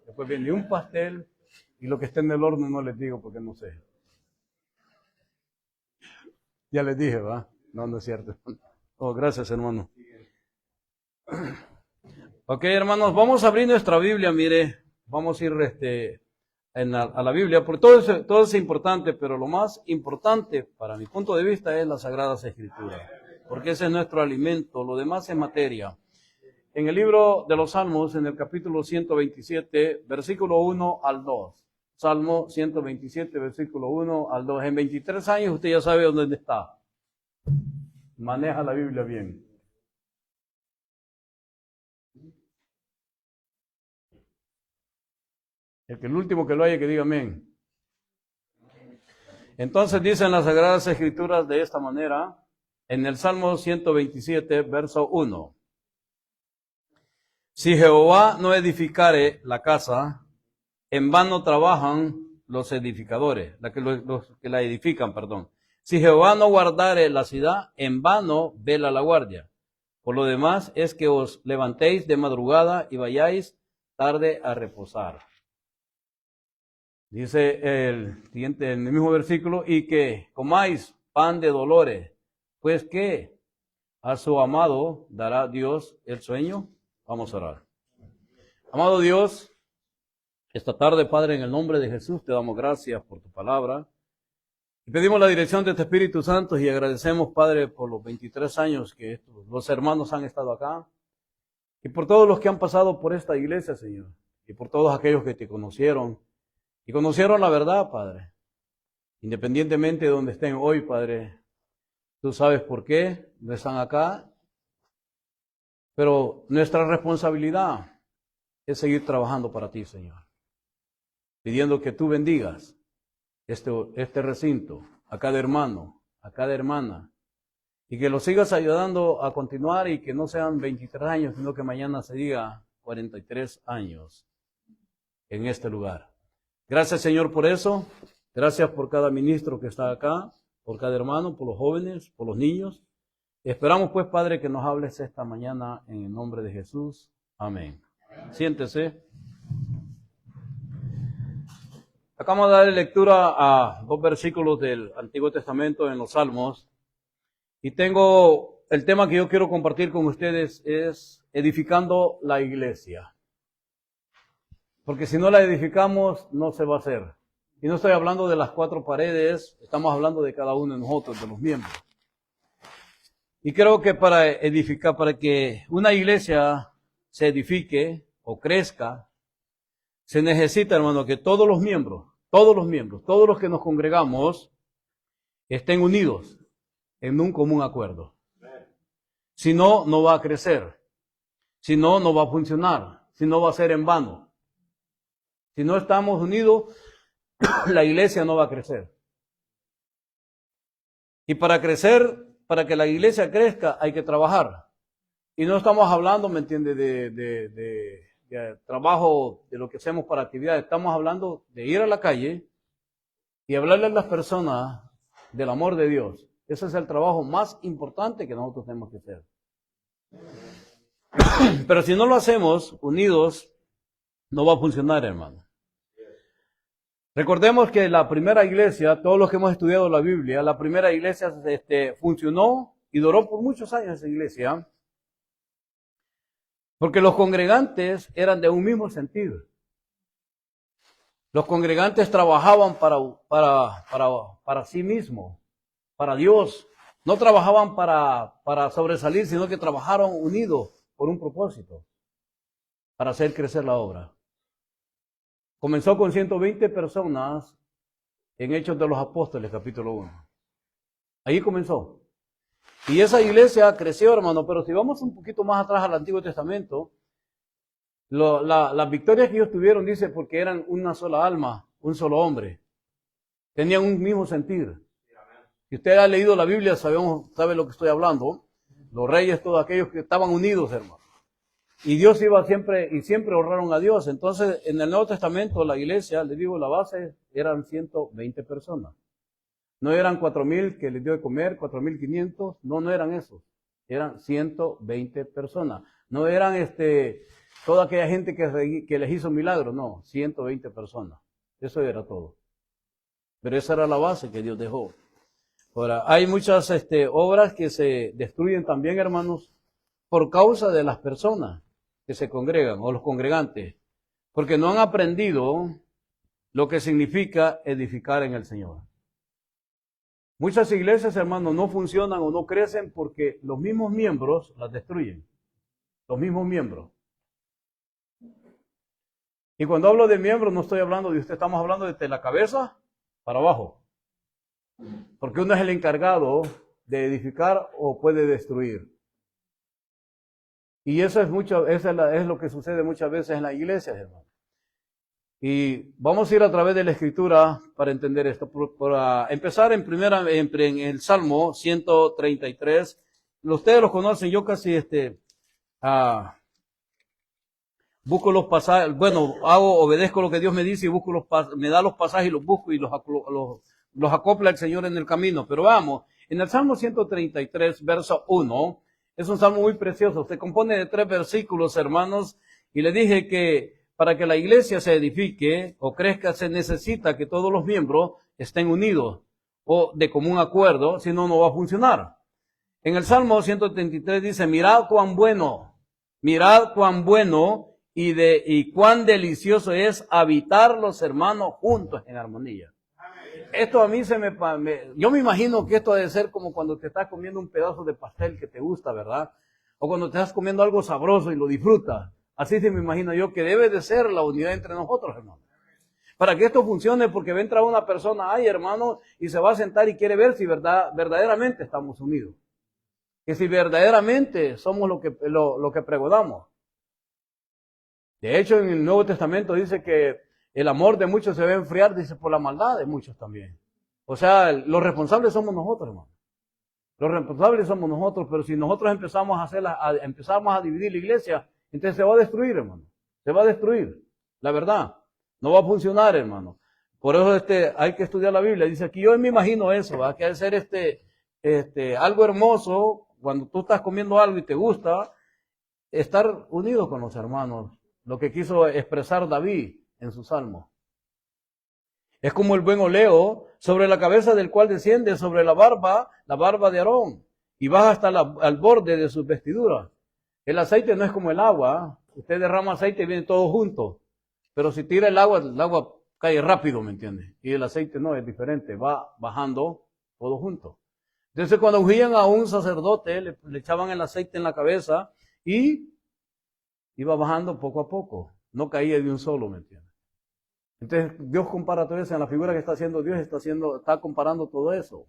después viene un pastel, y lo que esté en el horno no les digo porque no sé. Ya les dije, ¿va? No, no es cierto. Oh, gracias, hermano. Ok, hermanos, vamos a abrir nuestra Biblia, mire, vamos a ir a la Biblia, porque todo es importante, pero lo más importante, para mi punto de vista, es las Sagradas Escrituras, porque ese es nuestro alimento, lo demás es materia. En el libro de los Salmos, en el capítulo 127, versículo 1 al 2. Salmo 127, versículo 1 al 2. En 23 años usted ya sabe dónde está. Maneja la Biblia bien. El último que lo haya que diga amén. Entonces dicen las Sagradas Escrituras de esta manera, en el Salmo 127, verso 1. Si Jehová no edificare la casa, en vano trabajan los edificadores, los que la edifican, perdón. Si Jehová no guardare la ciudad, en vano vela la guardia. Por lo demás es que os levantéis de madrugada y vayáis tarde a reposar. Dice el siguiente, en el mismo versículo, y que comáis pan de dolores, pues que a su amado dará Dios el sueño. Vamos a orar. Amado Dios, esta tarde, Padre, en el nombre de Jesús, te damos gracias por tu palabra. Y pedimos la dirección de tu Espíritu Santo y agradecemos, Padre, por los 23 años que los hermanos han estado acá. Y por todos los que han pasado por esta iglesia, Señor. Y por todos aquellos que te conocieron. Y conocieron la verdad, Padre. Independientemente de donde estén hoy, Padre. Tú sabes por qué no están acá. Pero nuestra responsabilidad es seguir trabajando para ti, Señor. Pidiendo que tú bendigas este recinto, a cada hermano, a cada hermana, y que lo sigas ayudando a continuar y que no sean 23 años, sino que mañana se diga 43 años en este lugar. Gracias, Señor, por eso. Gracias por cada ministro que está acá, por cada hermano, por los jóvenes, por los niños. Esperamos, pues, Padre, que nos hables esta mañana en el nombre de Jesús. Amén. Siéntese. Acabamos de dar lectura a 2 versículos del Antiguo Testamento en los Salmos. Y tengo el tema que yo quiero compartir con ustedes es edificando la iglesia. Porque si no la edificamos, no se va a hacer. Y no estoy hablando de las 4 paredes, estamos hablando de cada uno de nosotros, de los miembros. Y creo que para edificar, para que una iglesia se edifique o crezca, se necesita, hermano, que todos los miembros, todos los que nos congregamos, estén unidos en un común acuerdo. Si no, no va a crecer. Si no, no va a funcionar. Si no, va a ser en vano. Si no estamos unidos, la iglesia no va a crecer. Y para crecer, para que la iglesia crezca, hay que trabajar. Y no estamos hablando, ¿me entiende?, de trabajo, de lo que hacemos para actividades. Estamos hablando de ir a la calle y hablarle a las personas del amor de Dios. Ese es el trabajo más importante que nosotros tenemos que hacer. Pero si no lo hacemos unidos, no va a funcionar, hermano. Recordemos que la primera iglesia, todos los que hemos estudiado la Biblia, la primera iglesia funcionó y duró por muchos años esa iglesia, porque los congregantes eran de un mismo sentido. Los congregantes trabajaban para sí mismos, para Dios. No trabajaban para sobresalir, sino que trabajaron unidos por un propósito, para hacer crecer la obra. Comenzó con 120 personas en Hechos de los Apóstoles, capítulo 1. Ahí comenzó. Y esa iglesia creció, hermano, pero si vamos un poquito más atrás al Antiguo Testamento, las victorias que ellos tuvieron, dice, porque eran una sola alma, un solo hombre. Tenían un mismo sentir. Si usted ha leído la Biblia, sabe lo que estoy hablando. Los reyes, todos aquellos que estaban unidos, hermano. Y Dios iba siempre honraron a Dios. Entonces, en el Nuevo Testamento, la iglesia, les digo, la base eran 120 personas. No eran 4,000 que les dio de comer, 4,500, no eran esos. Eran 120 personas. No eran toda aquella gente que les hizo milagros, no, 120 personas. Eso era todo. Pero esa era la base que Dios dejó. Ahora, hay muchas obras que se destruyen también, hermanos, por causa de las personas que se congregan o los congregantes, porque no han aprendido lo que significa edificar en el Señor. Muchas iglesias, hermanos, no funcionan o no crecen porque los mismos miembros las destruyen. Los mismos miembros. Y cuando hablo de miembros, no estoy hablando de usted, estamos hablando desde la cabeza para abajo. Porque uno es el encargado de edificar o puede destruir. Y eso es lo que sucede muchas veces en las iglesias, hermano. Y vamos a ir a través de la Escritura para entender esto. Para empezar en el Salmo 133. Ustedes los conocen, yo casi busco los pasajes, bueno, obedezco lo que Dios me dice y me da los pasajes y los busco y los acopla el Señor en el camino. Pero vamos, en el Salmo 133, verso 1, es un salmo muy precioso. Se compone de 3 versículos, hermanos, y le dije que para que la iglesia se edifique o crezca se necesita que todos los miembros estén unidos o de común acuerdo, si no, no va a funcionar. En el Salmo 133 dice, mirad cuán bueno y cuán delicioso es habitar los hermanos juntos en armonía. Esto a mí yo me imagino que esto debe ser como cuando te estás comiendo un pedazo de pastel que te gusta, ¿verdad? O cuando te estás comiendo algo sabroso y lo disfrutas. Así se me imagino yo que debe de ser la unidad entre nosotros, hermano. Para que esto funcione, porque va a entrar una persona, ay hermano, y se va a sentar y quiere ver si verdaderamente estamos unidos. Que si verdaderamente somos lo que pregonamos. De hecho, en el Nuevo Testamento dice que el amor de muchos se va a enfriar, dice, por la maldad de muchos también. O sea, los responsables somos nosotros, hermano. Los responsables somos nosotros, pero si nosotros empezamos a dividir la iglesia, entonces se va a destruir, hermano. Se va a destruir. La verdad. No va a funcionar, hermano. Por eso hay que estudiar la Biblia. Dice aquí, yo me imagino eso, ¿va? Que ha de ser algo hermoso, cuando tú estás comiendo algo y te gusta, estar unido con los hermanos. Lo que quiso expresar David en su salmo. Es como el buen oleo sobre la cabeza del cual desciende sobre la barba de Aarón, y baja hasta al borde de sus vestiduras. El aceite no es como el agua. Usted derrama aceite y viene todo junto. Pero si tira el agua cae rápido, ¿me entiende? Y el aceite no, es diferente, va bajando todo junto. Entonces cuando ungían a un sacerdote, le echaban el aceite en la cabeza y iba bajando poco a poco. No caía de un solo, ¿me entiende? Entonces Dios compara todo eso, en la figura que está haciendo Dios está comparando todo eso.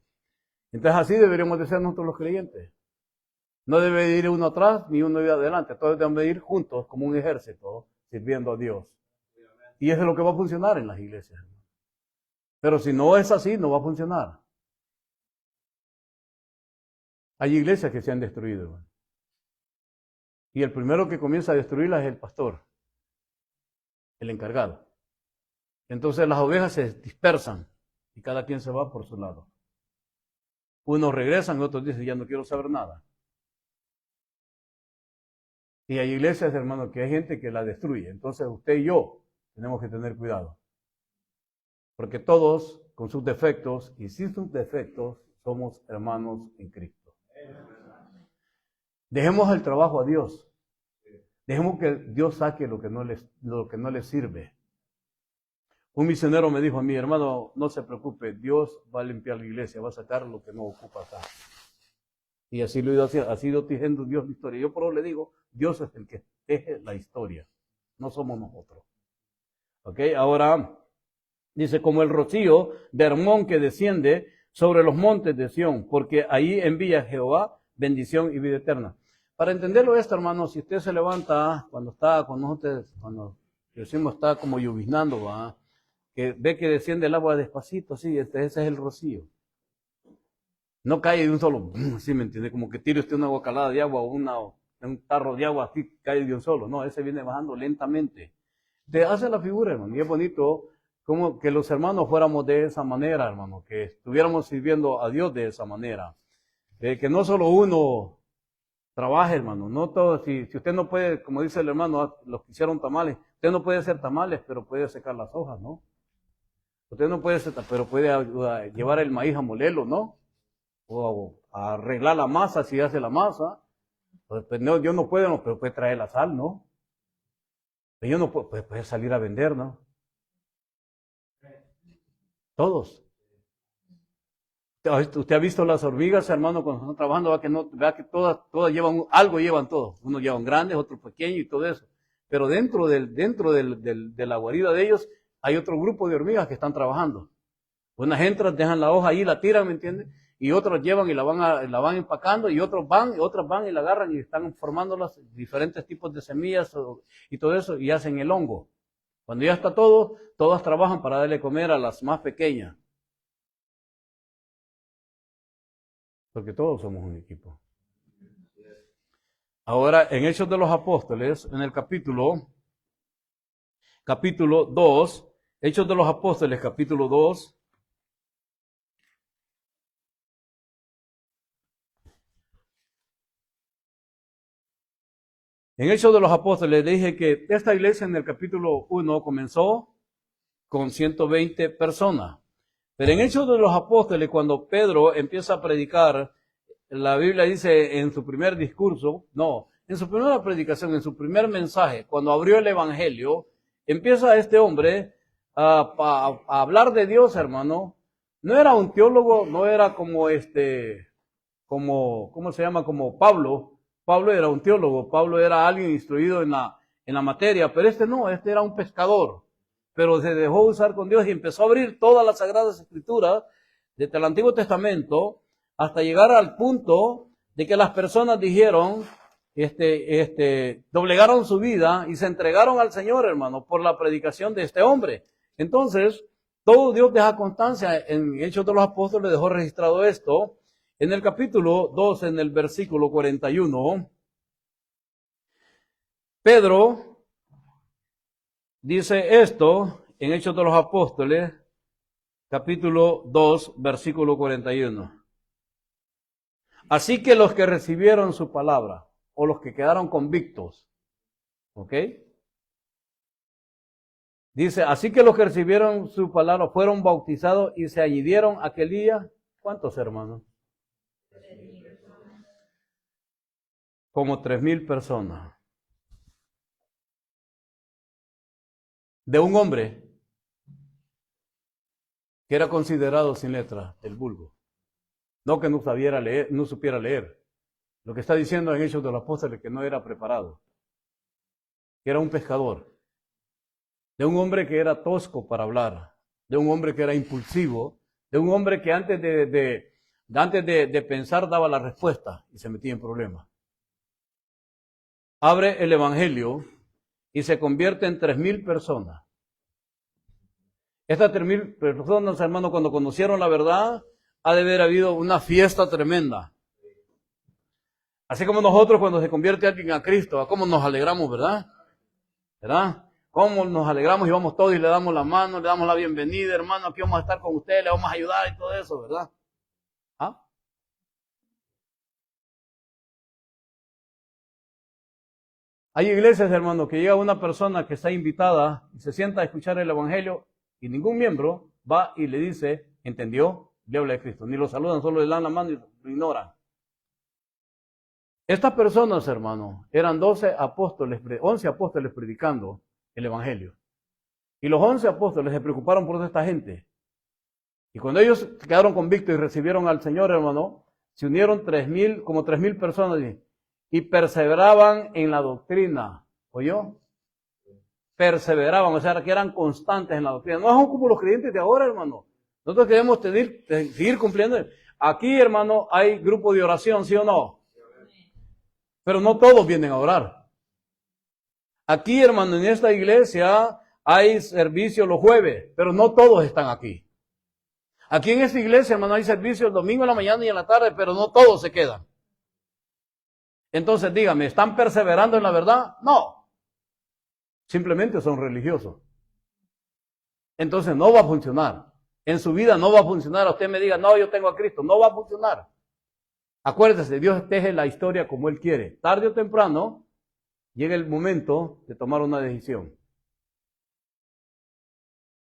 Entonces así deberíamos de ser nosotros los creyentes. No debe ir uno atrás ni uno ir adelante. Todos deben de ir juntos como un ejército sirviendo a Dios. Y eso es lo que va a funcionar en las iglesias. Pero si no es así, no va a funcionar. Hay iglesias que se han destruido. Y el primero que comienza a destruirlas es el pastor, el encargado. Entonces las ovejas se dispersan y cada quien se va por su lado. Unos regresan, otros dicen, ya no quiero saber nada. Y hay iglesias, hermanos, que hay gente que la destruye. Entonces usted y yo tenemos que tener cuidado. Porque todos, con sus defectos y sin sus defectos, somos hermanos en Cristo. Dejemos el trabajo a Dios. Dejemos que Dios saque lo que no le sirve. Un misionero me dijo a mí, hermano, no se preocupe, Dios va a limpiar la iglesia, va a sacar lo que no ocupa acá. Y así lo ha ido tejiendo Dios la historia. Yo por eso le digo, Dios es el que teje la historia, no somos nosotros. ¿Ok? Ahora, dice, como el rocío de Hermón que desciende sobre los montes de Sión, porque ahí envía Jehová bendición y vida eterna. Para entenderlo esto, hermano, si usted se levanta cuando decimos está como lloviznando, ¿va? Que ve que desciende el agua despacito, sí, ese es el rocío. No cae de un solo, ¿sí me entiende? Como que tire usted una guacalada de agua o un tarro de agua, así cae de un solo. No, ese viene bajando lentamente. Te hace la figura, hermano, y es bonito como que los hermanos fuéramos de esa manera, hermano, que estuviéramos sirviendo a Dios de esa manera. Que no solo uno Trabaje, hermano. No todo, si usted no puede, como dice el hermano, los que hicieron tamales, usted no puede hacer tamales, pero puede secar las hojas, ¿no? Usted no puede hacer, pero puede llevar el maíz a molerlo, ¿no? O a arreglar la masa si hace la masa. Pues no, yo no puedo, no, pero puede traer la sal, ¿no? Pero yo no puedo, puede salir a vender, ¿no? Todos. Usted ha visto las hormigas, hermano, cuando están trabajando, vea que todas llevan, algo llevan todos. Unos llevan grandes, otros pequeños y todo eso. Pero dentro de la guarida de ellos hay otro grupo de hormigas que están trabajando. Unas entran, dejan la hoja ahí, la tiran, ¿me entiende? Y otros llevan y la van empacando, y otras van y la agarran y están formando los diferentes tipos de semillas y todo eso, y hacen el hongo. Cuando ya está todo, todas trabajan para darle comer a las más pequeñas. Porque todos somos un equipo. Ahora, en Hechos de los Apóstoles, en el capítulo 2, Hechos de los Apóstoles, capítulo 2. En Hechos de los Apóstoles le dije que esta iglesia en el capítulo 1 comenzó con 120 personas. Pero en Hechos de los Apóstoles, cuando Pedro empieza a predicar, la Biblia dice en su primer discurso, en su primera predicación, en su primer mensaje, cuando abrió el Evangelio, empieza este hombre a hablar de Dios, hermano. No era un teólogo, no era como ¿cómo se llama? Como Pablo. Pablo era un teólogo, Pablo era alguien instruido en la materia, pero este era un pescador. Pero se dejó usar con Dios y empezó a abrir todas las Sagradas Escrituras desde el Antiguo Testamento hasta llegar al punto de que las personas dijeron, doblegaron su vida y se entregaron al Señor, hermano, por la predicación de este hombre. Entonces, todo Dios deja constancia. En Hechos de los Apóstoles dejó registrado esto. En el capítulo 2, en el versículo 41, Pedro dice esto en Hechos de los Apóstoles, capítulo 2, versículo 41. Así que los que recibieron su palabra, o los que quedaron convictos, ¿ok? Dice, así que los que recibieron su palabra fueron bautizados y se añadieron aquel día, ¿cuántos hermanos? Como 3,000 personas. De un hombre que era considerado sin letra, el vulgo. No que no supiera leer. Lo que está diciendo en Hechos de los Apóstoles que no era preparado. Que era un pescador. De un hombre que era tosco para hablar. De un hombre que era impulsivo. De un hombre que antes de pensar daba la respuesta y se metía en problemas. Abre el Evangelio y se convierte en 3,000 personas. Estas 3,000 personas, hermano, cuando conocieron la verdad, ha de haber habido una fiesta tremenda. Así como nosotros cuando se convierte alguien a Cristo, ¿cómo nos alegramos, verdad? ¿Verdad? ¿Cómo nos alegramos y vamos todos y le damos la mano, le damos la bienvenida, hermano, aquí vamos a estar con usted, le vamos a ayudar y todo eso, ¿verdad? ¿Ah? Hay iglesias, hermano, que llega una persona que está invitada y se sienta a escuchar el Evangelio y ningún miembro va y le dice, ¿entendió? Le habla de Cristo. Ni lo saludan, solo le dan la mano y lo ignoran. Estas personas, hermano, eran 11 apóstoles predicando el Evangelio. Y los 11 apóstoles se preocuparon por toda esta gente. Y cuando ellos quedaron convictos y recibieron al Señor, hermano, se unieron como 3,000 personas y perseveraban en la doctrina. ¿Oyó? Perseveraban, o sea, que eran constantes en la doctrina. No son como los creyentes de ahora, hermano. Nosotros queremos seguir cumpliendo. Aquí, hermano, hay grupo de oración, ¿sí o no? Pero no todos vienen a orar. Aquí, hermano, en esta iglesia hay servicio los jueves, pero no todos están aquí. Aquí en esta iglesia, hermano, hay servicio el domingo en la mañana y en la tarde, pero no todos se quedan. Entonces, dígame, ¿están perseverando en la verdad? No. Simplemente son religiosos. Entonces no va a funcionar. En su vida no va a funcionar. Usted me diga, no, yo tengo a Cristo. No va a funcionar. Acuérdese, Dios teje la historia como Él quiere. Tarde o temprano llega el momento de tomar una decisión.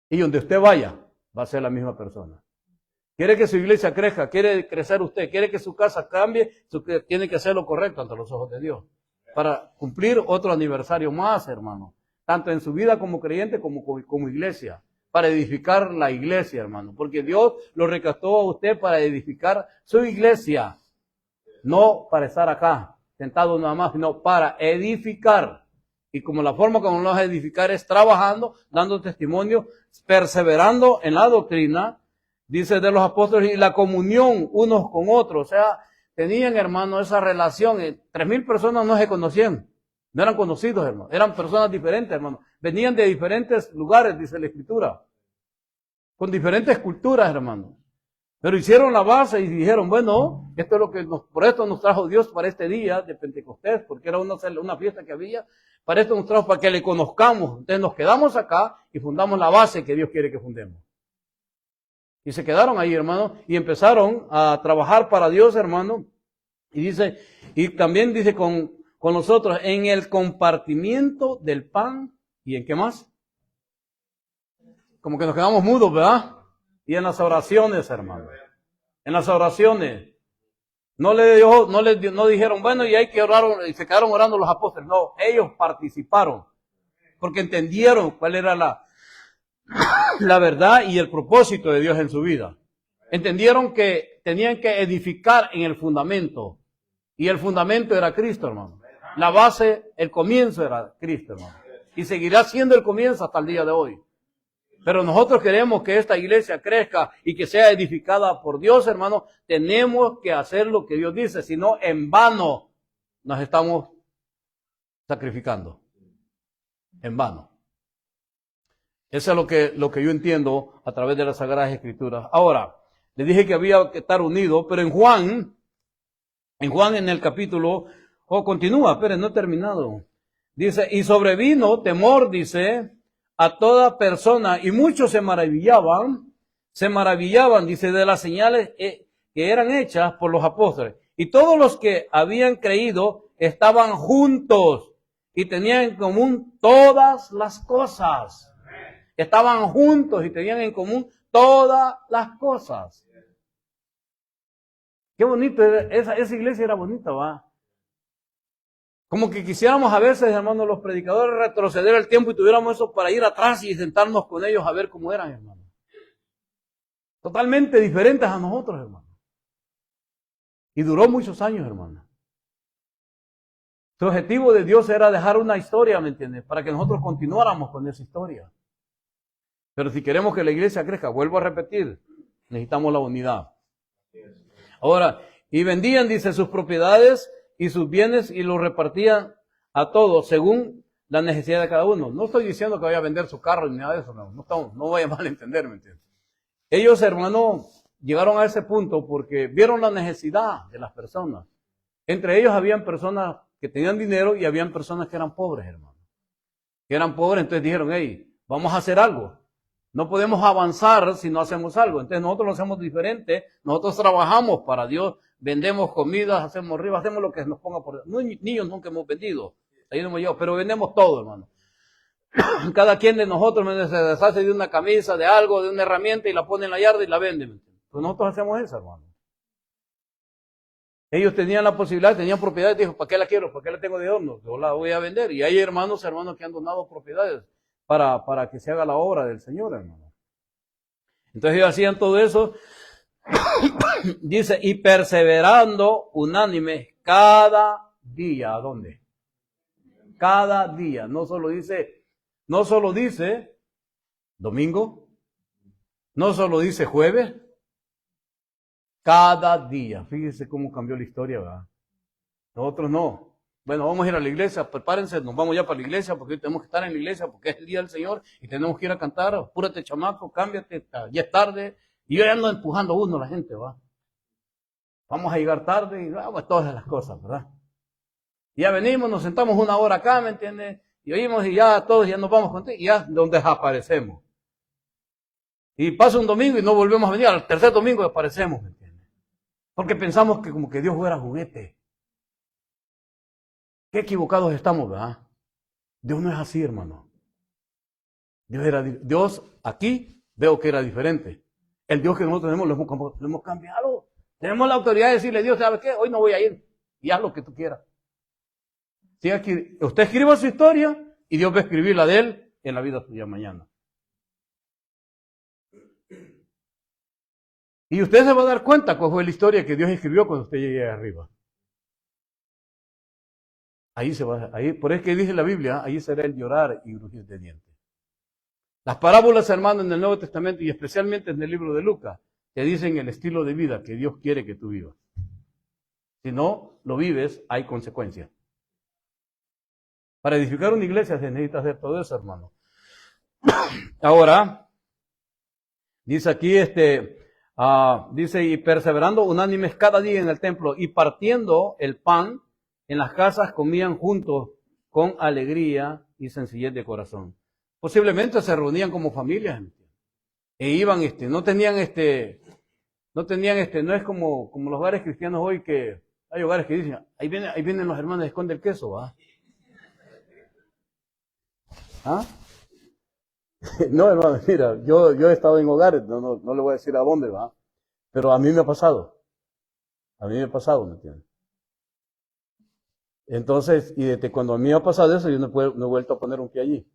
Y donde usted vaya, va a ser la misma persona. Quiere que su iglesia crezca, quiere crecer usted, quiere que su casa cambie, tiene que hacer lo correcto ante los ojos de Dios. Para cumplir otro aniversario más, hermano. Tanto en su vida como creyente como iglesia. Para edificar la iglesia, hermano. Porque Dios lo rescató a usted para edificar su iglesia. No para estar acá, sentado nada más, sino para edificar. Y como la forma como nos vas a edificar es trabajando, dando testimonio, perseverando en la doctrina, dice de los apóstoles, y la comunión unos con otros. O sea, tenían, hermano, esa relación. 3,000 personas no se conocían. No eran conocidos, hermano. Eran personas diferentes, hermano. Venían de diferentes lugares, dice la Escritura. Con diferentes culturas, hermano. Pero hicieron la base y dijeron, bueno, esto es lo que por esto nos trajo Dios para este día de Pentecostés, porque era una fiesta que había. Para esto nos trajo para que le conozcamos. Entonces nos quedamos acá y fundamos la base que Dios quiere que fundemos. Y se quedaron ahí, hermano, y empezaron a trabajar para Dios, hermano. Y dice, y también dice con nosotros, en el compartimiento del pan, ¿y en qué más? Como que nos quedamos mudos, ¿verdad? Y en las oraciones, hermano. En las oraciones. No dijeron, bueno, y hay que orar, y se quedaron orando los apóstoles. No, ellos participaron. Porque entendieron cuál era la verdad y el propósito de Dios en su vida. Entendieron que tenían que edificar en el fundamento. Y el fundamento era Cristo, hermano. La base, el comienzo era Cristo, hermano. Y seguirá siendo el comienzo hasta el día de hoy. Pero nosotros queremos que esta iglesia crezca y que sea edificada por Dios, hermano. Tenemos que hacer lo que Dios dice, si no, en vano nos estamos sacrificando. En vano. Eso es lo que yo entiendo a través de las Sagradas Escrituras. Ahora, le dije que había que estar unidos, pero en Juan en el capítulo, continúa, pero no he terminado. Dice, y sobrevino temor, dice, a toda persona, y muchos se maravillaban, dice, de las señales que eran hechas por los apóstoles. Y todos los que habían creído estaban juntos y tenían en común todas las cosas. Estaban juntos y tenían en común todas las cosas. Qué bonito, esa iglesia era bonita, ¿va? Como que quisiéramos a veces, hermano, los predicadores retroceder el tiempo y tuviéramos eso para ir atrás y sentarnos con ellos a ver cómo eran, hermano. Totalmente diferentes a nosotros, hermano. Y duró muchos años, hermano. Su objetivo de Dios era dejar una historia, ¿me entiendes? Para que nosotros continuáramos con esa historia. Pero si queremos que la iglesia crezca, vuelvo a repetir, necesitamos la unidad. Ahora, y vendían, dice, sus propiedades y sus bienes y los repartían a todos según la necesidad de cada uno. No estoy diciendo que vaya a vender su carro ni nada de eso, no vaya mal a entender, ¿me entiendes? Ellos, hermano, llegaron a ese punto porque vieron la necesidad de las personas. Entre ellos habían personas que tenían dinero y habían personas que eran pobres, hermano. Que eran pobres, entonces dijeron, hey, vamos a hacer algo. No podemos avanzar si no hacemos algo. Entonces nosotros lo hacemos diferente. Nosotros trabajamos para Dios. Vendemos comidas, hacemos ribas, hacemos lo que nos ponga por... Niños nunca hemos vendido. Ahí no hemos llegado, pero vendemos todo, hermano. Cada quien de nosotros se deshace de una camisa, de algo, de una herramienta y la pone en la yarda y la vende. Pues nosotros hacemos eso, hermano. Ellos tenían la posibilidad, tenían propiedades. Dijo, ¿para qué la quiero? ¿Para qué la tengo de horno? Yo la voy a vender. Y hay hermanos que han donado propiedades para que se haga la obra del Señor, hermano. Entonces ellos hacían todo eso. Dice, y perseverando unánime cada día. ¿A dónde? Cada día. No solo dice domingo. No solo dice jueves. Cada día. Fíjese cómo cambió la historia, ¿verdad? Nosotros no. Bueno, vamos a ir a la iglesia, prepárense, nos vamos ya para la iglesia porque hoy tenemos que estar en la iglesia porque es el día del Señor y tenemos que ir a cantar. Apúrate, chamaco, cámbiate, ya es tarde. Y yo ya ando empujando a uno la gente, ¿va? Vamos a llegar tarde y pues, todas las cosas, ¿verdad? Y ya venimos, nos sentamos una hora acá, ¿me entiendes? Y oímos y ya todos ya nos vamos contigo y ya donde desaparecemos. Y pasa un domingo y no volvemos a venir, al tercer domingo desaparecemos, ¿me entiendes? Porque pensamos que como que Dios fuera juguete. Qué equivocados estamos, ¿verdad? Dios no es así, hermano. Dios aquí veo que era diferente. El Dios que nosotros tenemos lo hemos cambiado. Tenemos la autoridad de decirle a Dios, ¿sabes qué? Hoy no voy a ir. Y haz lo que tú quieras. Sí, aquí, usted escriba su historia y Dios va a escribir la de él en la vida suya mañana. Y usted se va a dar cuenta cuál fue la historia que Dios escribió cuando usted llegue arriba. Ahí se va, ahí, por eso que dice la Biblia, ahí será el llorar y crujir de dientes. Las parábolas, hermano, en el Nuevo Testamento y especialmente en el libro de Lucas, te dicen el estilo de vida que Dios quiere que tú vivas. Si no lo vives, hay consecuencias. Para edificar una iglesia se necesita hacer todo eso, hermano. Ahora, dice aquí, dice, y perseverando unánimes cada día en el templo y partiendo el pan en las casas comían juntos con alegría y sencillez de corazón. Posiblemente se reunían como familias e iban, no tenían, no es como los hogares cristianos hoy que hay hogares que dicen, ahí vienen los hermanos de esconde el queso, ¿va? ¿Ah? No, hermano, mira, yo he estado en hogares, no le voy a decir a dónde, ¿va? Pero a mí me ha pasado. A mí me ha pasado, ¿me entiendes? Entonces, y desde cuando a mí me ha pasado eso, yo no he vuelto a poner un pie allí.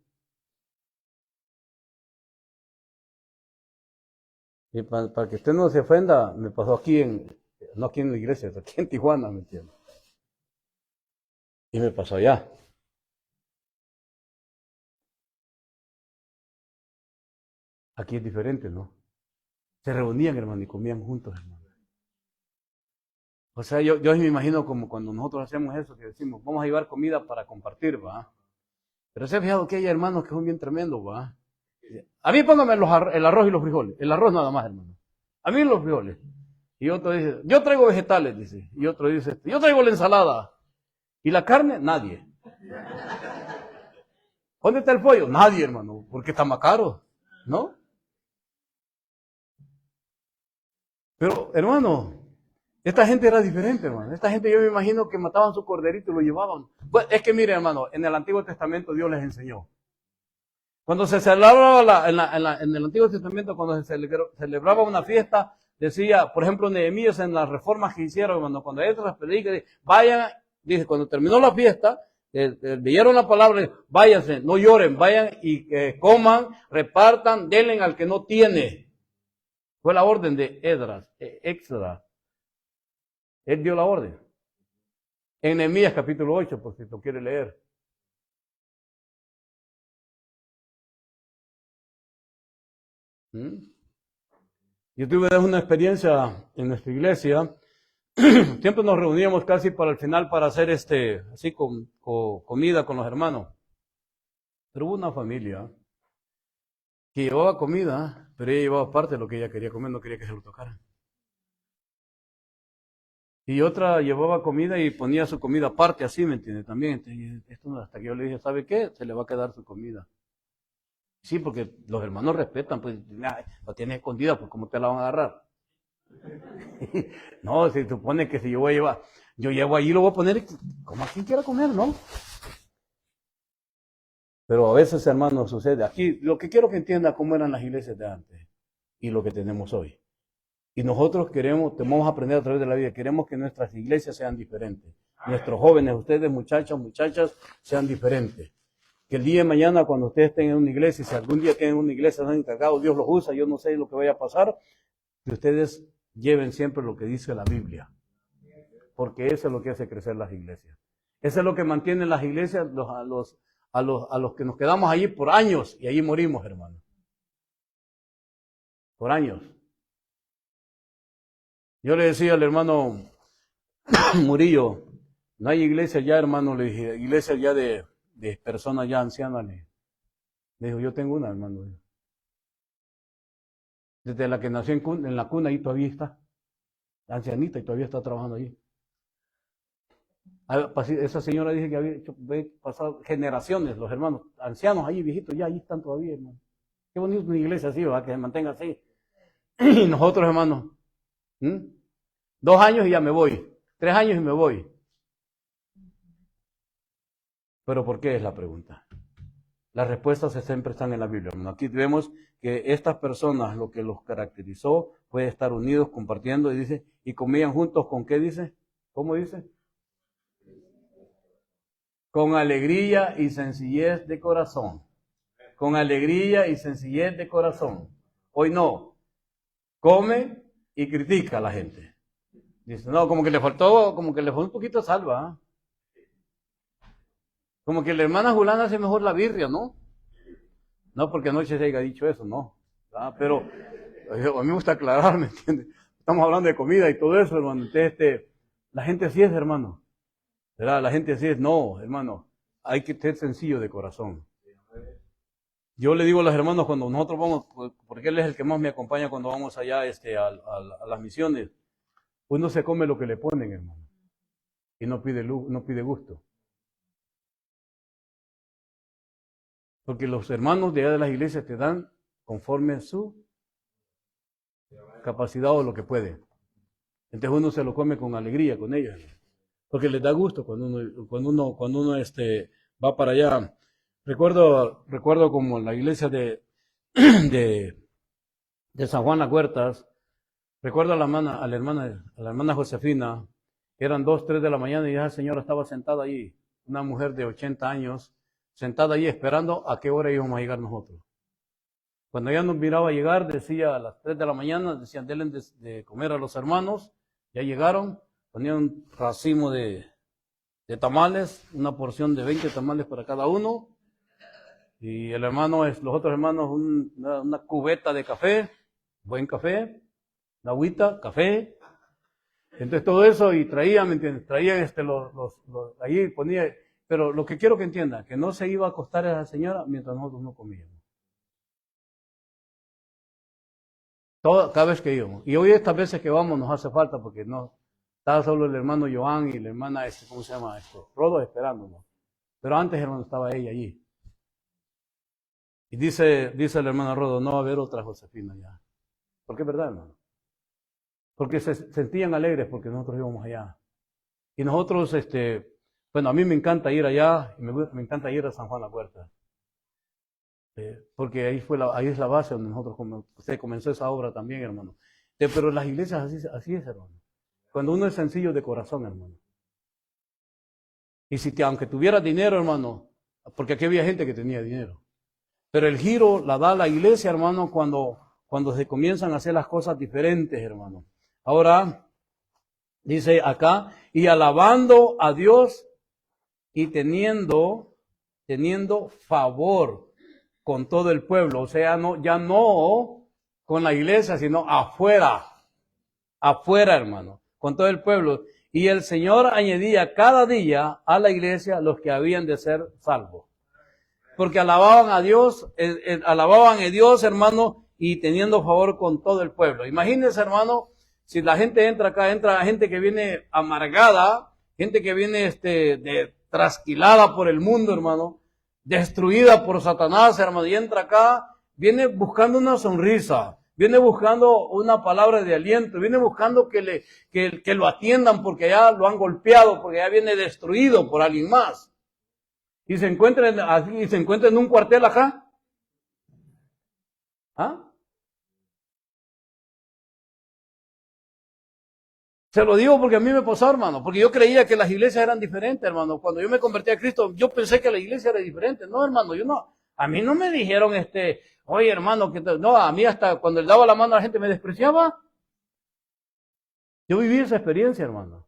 Y para que usted no se ofenda, me pasó aquí no aquí en la iglesia, aquí en Tijuana, ¿me entiendes? Y me pasó allá. Aquí es diferente, ¿no? Se reunían, hermano, y comían juntos, hermano. O sea, yo me imagino como cuando nosotros hacemos eso, que decimos, vamos a llevar comida para compartir, ¿va? Pero se ha fijado que hay hermanos que son bien tremendos, ¿va? A mí póngame el arroz y los frijoles. El arroz nada más, hermano. A mí los frijoles. Y otro dice, yo traigo vegetales, dice. Y otro dice, yo traigo la ensalada. ¿Y la carne? Nadie. ¿Dónde está el pollo? Nadie, hermano, porque está más caro, ¿no? Pero, hermano, esta gente era diferente, hermano. Esta gente yo me imagino que mataban su corderito y lo llevaban. Pues, es que mire, hermano, en el Antiguo Testamento Dios les enseñó. Cuando se celebraba en el Antiguo Testamento, cuando se celebraba una fiesta, decía, por ejemplo, Nehemías en las reformas que hicieron, hermano, cuando Esdras predica, vayan, dice, cuando terminó la fiesta, leyeron la palabra, váyanse, no lloren, vayan y coman, repartan, denle al que no tiene. Fue la orden de Esdras, Extra. Él dio la orden. En Nehemías capítulo 8, por si lo quiere leer. Yo tuve una experiencia en nuestra iglesia. Siempre nos reuníamos casi para el final para hacer así comida con los hermanos. Pero hubo una familia que llevaba comida, pero ella llevaba parte de lo que ella quería comer, no quería que se lo tocaran. Y otra llevaba comida y ponía su comida aparte, así, ¿me entiende? También, esto hasta que yo le dije, ¿sabe qué? Se le va a quedar su comida. Sí, porque los hermanos respetan, pues, la tienes escondida, pues, ¿cómo te la van a agarrar? No, se supone que si yo llevo allí, lo voy a poner como a quien quiera comer, ¿no? Pero a veces, hermanos, sucede. Aquí, lo que quiero que entienda cómo eran las iglesias de antes y lo que tenemos hoy. Y nosotros vamos a aprender a través de la vida, queremos que nuestras iglesias sean diferentes. Nuestros jóvenes, ustedes, muchachos, muchachas, sean diferentes. Que el día de mañana, cuando ustedes estén en una iglesia, si algún día tienen una iglesia, se han encargado, Dios los usa, yo no sé lo que vaya a pasar, que ustedes lleven siempre lo que dice la Biblia. Porque eso es lo que hace crecer las iglesias. Eso es lo que mantiene las iglesias a los que nos quedamos allí por años y allí morimos, hermano. Por años. Yo le decía al hermano Murillo, no hay iglesia ya, hermano, le dije, iglesia ya de personas ya ancianas. Le dijo, yo tengo una, hermano. Desde la que nació en la cuna, ahí todavía está. Ancianita y todavía está trabajando allí. Esa señora dice que había pasado generaciones, los hermanos, ancianos ahí, viejitos, ya ahí están todavía, hermano. Qué bonito una iglesia así, ¿verdad? Que se mantenga así. Y nosotros, hermanos, 2 años y ya me voy. 3 años y me voy. ¿Pero por qué es la pregunta? Las respuestas siempre están en la Biblia, hermano. Aquí vemos que estas personas, lo que los caracterizó fue estar unidos, compartiendo, y dice, y comían juntos, ¿con qué dice? ¿Cómo dice? Con alegría y sencillez de corazón. Con alegría y sencillez de corazón. Hoy no. Come y critica a la gente. Dice, no, como que le faltó un poquito de salva. Como que la hermana Julana hace mejor la birria, ¿no? No porque anoche se haya dicho eso, no. Pero a mí me gusta aclarar, ¿me entiendes? Estamos hablando de comida y todo eso, hermano. Entonces, la gente así es, hermano. ¿Verdad? La gente así es, no, hermano. Hay que ser sencillo de corazón. Yo le digo a los hermanos cuando nosotros vamos, porque él es el que más me acompaña cuando vamos allá a las misiones, uno se come lo que le ponen, hermano. Y no pide gusto. Porque los hermanos de allá de las iglesias te dan conforme a su capacidad o lo que puede. Entonces uno se lo come con alegría con ellos. Porque les da gusto cuando uno va para allá. Recuerdo como la iglesia de San Juan Las Huertas. Recuerdo a la hermana Josefina, que eran 2, 3 de la mañana y esa señora estaba sentada allí, una mujer de 80 años, sentada ahí esperando a qué hora íbamos a llegar nosotros. Cuando ella nos miraba llegar, decía a las 3 de la mañana, decían, denle de comer a los hermanos, ya llegaron, ponían un racimo de tamales, una porción de 20 tamales para cada uno, y los otros hermanos una cubeta de café, buen café, una agüita, café. Entonces todo eso y traían, ¿me entiendes? Traían ahí ponía, pero lo que quiero que entiendan, que no se iba a acostar esa señora mientras nosotros no comíamos. Cada vez que íbamos. Y hoy estas veces que vamos nos hace falta porque no, estaba solo el hermano Joan y la hermana, ¿cómo se llama esto? Rodo esperándonos. Pero antes, hermano, estaba ella allí. Y dice la hermana Rodo, no va a haber otra Josefina ya. ¿Por qué es verdad, hermano? Porque se sentían alegres porque nosotros íbamos allá. Y nosotros, bueno, a mí me encanta ir allá, y me encanta ir a San Juan Las Huertas. Porque ahí es la base donde usted comenzó esa obra también, hermano. Pero las iglesias así es, hermano. Cuando uno es sencillo de corazón, hermano. Y aunque tuviera dinero, hermano, porque aquí había gente que tenía dinero. Pero el giro la da la iglesia, hermano, cuando se comienzan a hacer las cosas diferentes, hermano. Ahora, dice acá, y alabando a Dios y teniendo favor con todo el pueblo. O sea, ya no con la iglesia, sino afuera, hermano, con todo el pueblo. Y el Señor añadía cada día a la iglesia los que habían de ser salvos. Porque alababan a Dios, hermano, y teniendo favor con todo el pueblo. Imagínense, hermano, si la gente entra gente que viene amargada, gente que viene trasquilada por el mundo, hermano, destruida por Satanás, hermano, y entra acá, viene buscando una sonrisa, viene buscando una palabra de aliento, viene buscando que lo atiendan porque ya lo han golpeado, porque ya viene destruido por alguien más. Y se encuentra en un cuartel acá. ¿Ah? Se lo digo porque a mí me pasó, hermano, porque yo creía que las iglesias eran diferentes, hermano. Cuando yo me convertí a Cristo, yo pensé que la iglesia era diferente. No, hermano, a mí no me dijeron oye, hermano, no, a mí hasta cuando le daba la mano a la gente me despreciaba. Yo viví esa experiencia, hermano.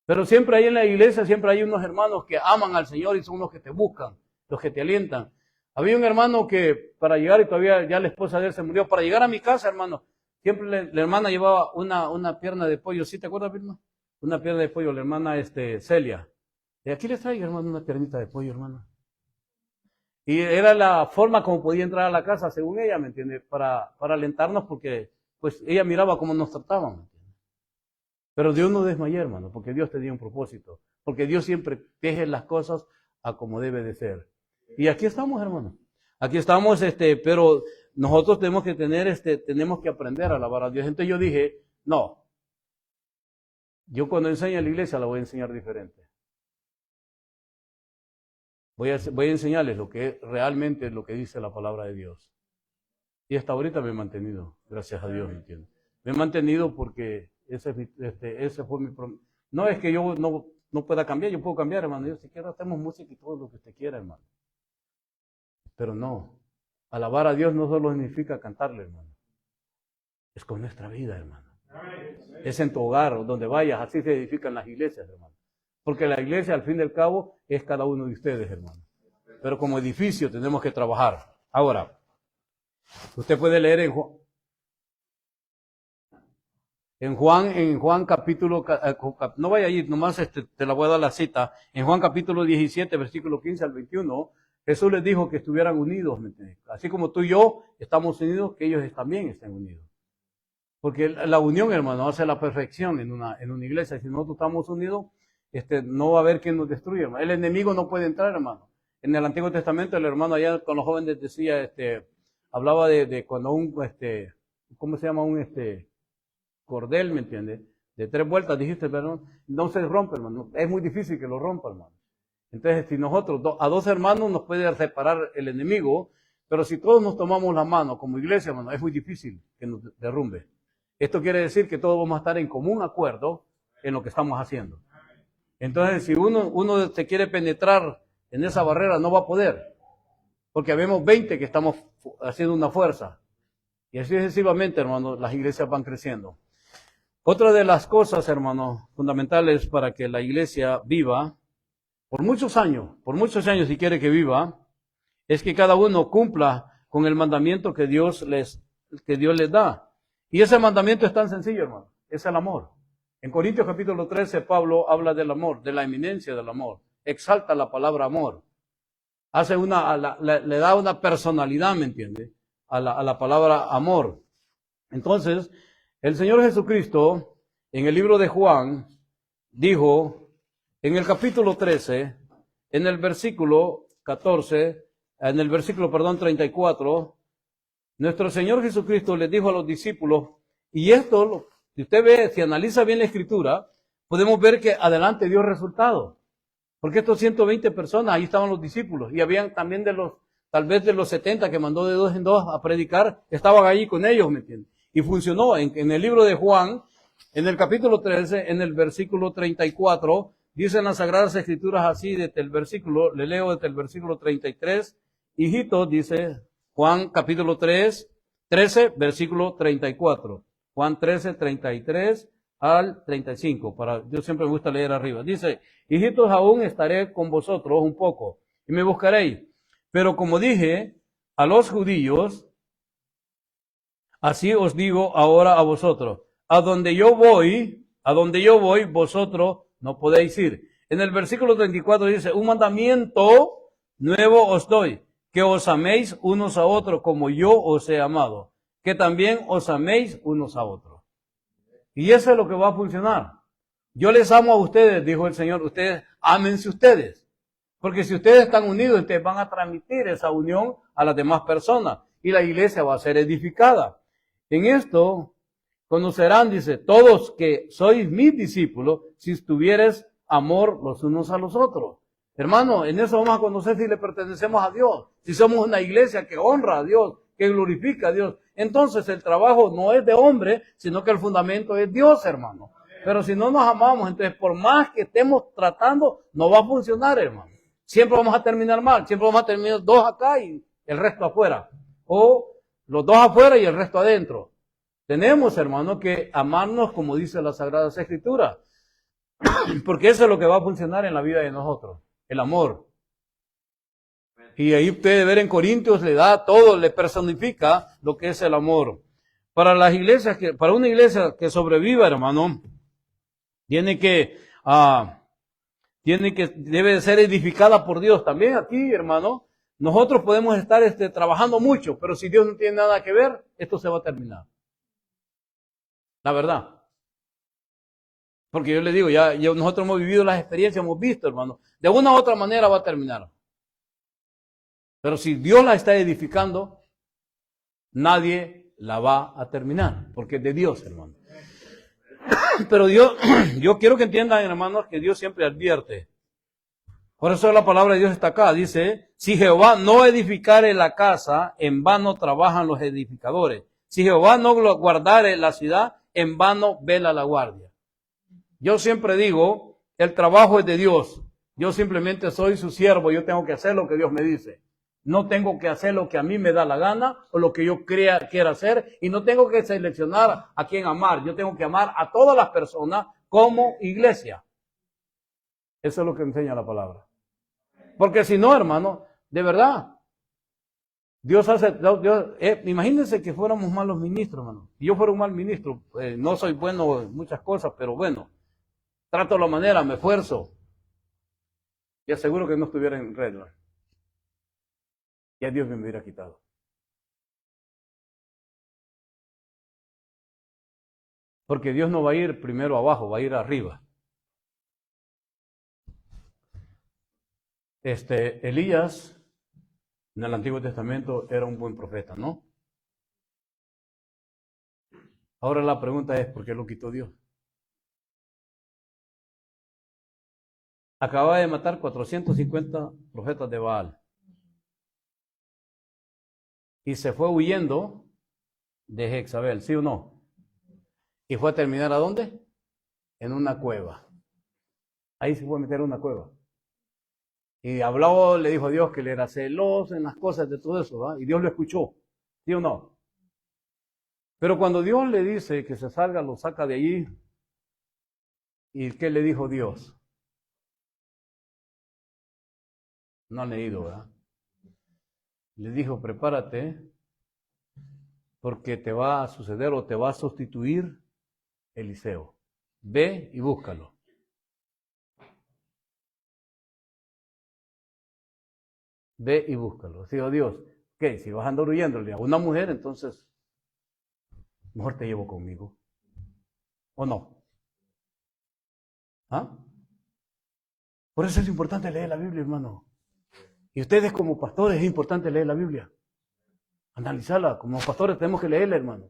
Pero siempre hay en la iglesia, siempre hay unos hermanos que aman al Señor y son los que te buscan, los que te alientan. Había un hermano que para llegar, y todavía ya la esposa de él se murió, para llegar a mi casa, hermano, siempre la hermana llevaba una pierna de pollo. ¿Sí te acuerdas, Vilma? Una pierna de pollo, la hermana Celia. Y aquí les traigo, hermano, una piernita de pollo, hermano. Y era la forma como podía entrar a la casa, según ella, ¿me entiendes? Para alentarnos, porque pues ella miraba cómo nos trataban, ¿me entiendes? Pero Dios no desmayó, hermano, porque Dios tenía un propósito. Porque Dios siempre teje las cosas a como debe de ser. Y aquí estamos, hermano. Aquí estamos, pero nosotros tenemos que aprender a alabar a Dios. Entonces yo dije, no, Yo cuando enseño en la iglesia la voy a enseñar diferente. Voy a enseñarles lo que realmente es lo que dice la palabra de Dios. Y hasta ahorita me he mantenido, gracias a Dios, ¿me entiendes? Me he mantenido porque ese fue mi promesa. No es que yo no pueda cambiar, yo puedo cambiar, hermano. Yo si quiero hacemos música y todo lo que usted quiera, hermano. Pero no, alabar a Dios no solo significa cantarle, hermano. Es con nuestra vida, hermano. Es en tu hogar, donde vayas, así se edifican las iglesias, hermano. Porque la iglesia, al fin y al cabo, es cada uno de ustedes, hermano. Pero como edificio tenemos que trabajar. Ahora, usted puede leer en Juan capítulo, no vaya a ir, nomás te la voy a dar la cita. En Juan capítulo 17, versículo 15 al 21, Jesús les dijo que estuvieran unidos, ¿me entiendes? Así como tú y yo estamos unidos, que ellos también estén unidos. Porque la unión, hermano, hace la perfección en una iglesia. Si nosotros estamos unidos, no va a haber quien nos destruya, hermano. El enemigo no puede entrar, hermano. En el Antiguo Testamento, el hermano allá con los jóvenes decía, hablaba de cuando ¿cómo se llama? Cordel, ¿me entiendes? De 3 vueltas, dijiste, perdón, no se rompe, hermano. Es muy difícil que lo rompa, hermano. Entonces, si nosotros, a 2 hermanos nos puede separar el enemigo, pero si todos nos tomamos la mano como iglesia, hermano, es muy difícil que nos derrumbe. Esto quiere decir que todos vamos a estar en común acuerdo en lo que estamos haciendo. Entonces, si uno se quiere penetrar en esa barrera, no va a poder. Porque habemos 20 que estamos haciendo una fuerza. Y así sucesivamente, hermano, las iglesias van creciendo. Otra de las cosas, hermano, fundamentales para que la iglesia viva, por muchos años, si quiere que viva, es que cada uno cumpla con el mandamiento que Dios les da. Y ese mandamiento es tan sencillo, hermano, es el amor. En Corintios capítulo 13, Pablo habla del amor, de la eminencia del amor. Exalta la palabra amor. Le da una personalidad, ¿me entiende? A la palabra amor. Entonces, el Señor Jesucristo, en el libro de Juan, dijo, en el capítulo 13, en el versículo 34, nuestro Señor Jesucristo les dijo a los discípulos, y esto, si usted ve, si analiza bien la Escritura, podemos ver que adelante dio resultado. Porque estos 120 personas, ahí estaban los discípulos, y habían también tal vez de los 70 que mandó de 2 en 2 a predicar, estaban allí con ellos, ¿me entienden? Y funcionó. En el libro de Juan, en el capítulo 13, en el versículo 34, dicen las Sagradas Escrituras así, le leo desde el versículo 33, hijitos, dice Juan capítulo 13, versículo 34. Juan 13, 33 al 35. Yo siempre me gusta leer arriba. Dice, hijitos, aún estaré con vosotros un poco, y me buscaréis. Pero como dije a los judíos, así os digo ahora a vosotros, a donde yo voy, vosotros no podéis ir. En el versículo 34 dice, un mandamiento nuevo os doy, que os améis unos a otros como yo os he amado, que también os améis unos a otros. Y eso es lo que va a funcionar. Yo les amo a ustedes, dijo el Señor, ustedes ámense ustedes. Porque si ustedes están unidos, ustedes van a transmitir esa unión a las demás personas y la iglesia va a ser edificada. En esto conocerán, dice, todos que sois mis discípulos, si tuvieres amor los unos a los otros. Hermano, en eso vamos a conocer si le pertenecemos a Dios, si somos una iglesia que honra a Dios, que glorifica a Dios. Entonces el trabajo no es de hombre, sino que el fundamento es Dios, hermano. Pero si no nos amamos, entonces por más que estemos tratando, no va a funcionar, hermano. Siempre vamos a terminar mal, siempre vamos a terminar 2 acá y el resto afuera. O los 2 afuera y el resto adentro. Tenemos, hermano, que amarnos como dice las Sagradas Escrituras. Porque eso es lo que va a funcionar en la vida de nosotros. El amor. Y ahí puede ver en Corintios, le da todo, le personifica lo que es el amor. Para las iglesias, para una iglesia que sobreviva, hermano, debe de ser edificada por Dios. También aquí, hermano, nosotros podemos estar trabajando mucho, pero si Dios no tiene nada que ver, esto se va a terminar. La verdad. Porque yo le digo, ya nosotros hemos vivido las experiencias, hemos visto, hermano. De una u otra manera va a terminar. Pero si Dios la está edificando, nadie la va a terminar, porque es de Dios, hermano. Pero yo quiero que entiendan, hermanos, que Dios siempre advierte. Por eso la palabra de Dios está acá. Dice, si Jehová no edificare la casa, en vano trabajan los edificadores. Si Jehová no guardare la ciudad, en vano vela la guardia. Yo siempre digo, el trabajo es de Dios. Yo simplemente soy su siervo. Yo tengo que hacer lo que Dios me dice. No tengo que hacer lo que a mí me da la gana o lo que yo quiera hacer. Y no tengo que seleccionar a quién amar. Yo tengo que amar a todas las personas como iglesia. Eso es lo que enseña la palabra. Porque si no, hermano, de verdad, imagínense que fuéramos malos ministros, hermano. Si yo fuera un mal ministro, no soy bueno en muchas cosas, pero bueno, trato la manera, me esfuerzo. Y aseguro que no estuviera en regla. Y a Dios me hubiera quitado. Porque Dios no va a ir primero abajo, va a ir arriba. Elías, en el Antiguo Testamento, era un buen profeta, ¿no? Ahora la pregunta es, ¿por qué lo quitó Dios? Acababa de matar 450 profetas de Baal. Y se fue huyendo de Jezabel, ¿sí o no? Y fue a terminar ¿a dónde? En una cueva. Ahí se fue a meter en una cueva. Y habló, le dijo a Dios que él era celoso en las cosas de todo eso, ¿va? Y Dios lo escuchó, ¿sí o no? Pero cuando Dios le dice que se salga, lo saca de allí. ¿Y qué le dijo Dios? No han leído, ¿verdad? Le dijo, prepárate, porque te va a suceder o te va a sustituir Eliseo. Ve y búscalo. Ve y búscalo. Digo, Dios, ¿qué? Si vas a andar huyéndole a una mujer, entonces mejor te llevo conmigo. ¿O no? ¿Ah? Por eso es importante leer la Biblia, hermano. Y ustedes como pastores es importante leer la Biblia. Analizarla. Como pastores tenemos que leerla, hermano.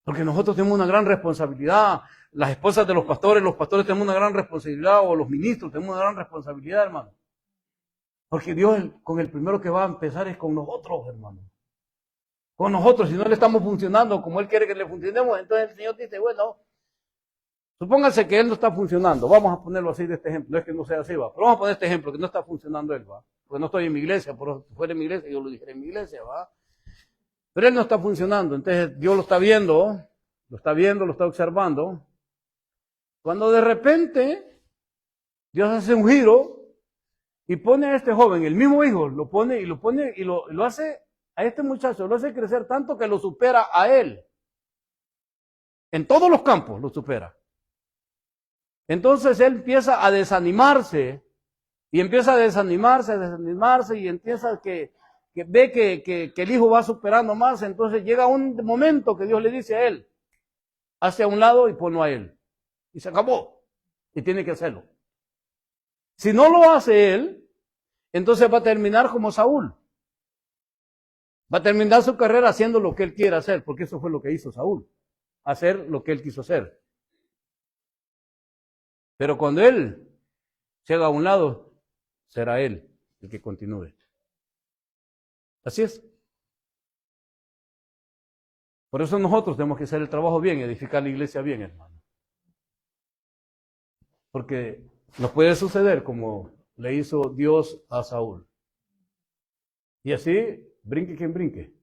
Porque nosotros tenemos una gran responsabilidad. Las esposas de los pastores tenemos una gran responsabilidad. O los ministros tenemos una gran responsabilidad, hermano. Porque Dios con el primero que va a empezar es con nosotros, hermano. Con nosotros, si no le estamos funcionando como Él quiere que le funcionemos, entonces el Señor dice, bueno, supóngase que Él no está funcionando. Vamos a ponerlo así de este ejemplo. No es que no sea así, va. Pero vamos a poner este ejemplo, que no está funcionando Él, va. Porque no estoy en mi iglesia, por si fuera en mi iglesia, yo lo dijera en mi iglesia, va. Pero Él no está funcionando. Entonces Dios lo está viendo, lo está observando. Cuando de repente Dios hace un giro y pone a este joven, el mismo hijo, lo hace a este muchacho, lo hace crecer tanto que lo supera a él. En todos los campos lo supera. Entonces él empieza a desanimarse, y empieza a desanimarse, y empieza que ve que el hijo va superando más. Entonces llega un momento que Dios le dice a él, hacia un lado y ponlo a él. Y se acabó. Y tiene que hacerlo. Si no lo hace él, entonces va a terminar como Saúl. Va a terminar su carrera haciendo lo que él quiera hacer, porque eso fue lo que hizo Saúl. Hacer lo que él quiso hacer. Pero cuando él llega a un lado, será él el que continúe. Así es. Por eso nosotros tenemos que hacer el trabajo bien, edificar la iglesia bien, hermano. Porque nos puede suceder como le hizo Dios a Saúl. Y así, brinque quien brinque.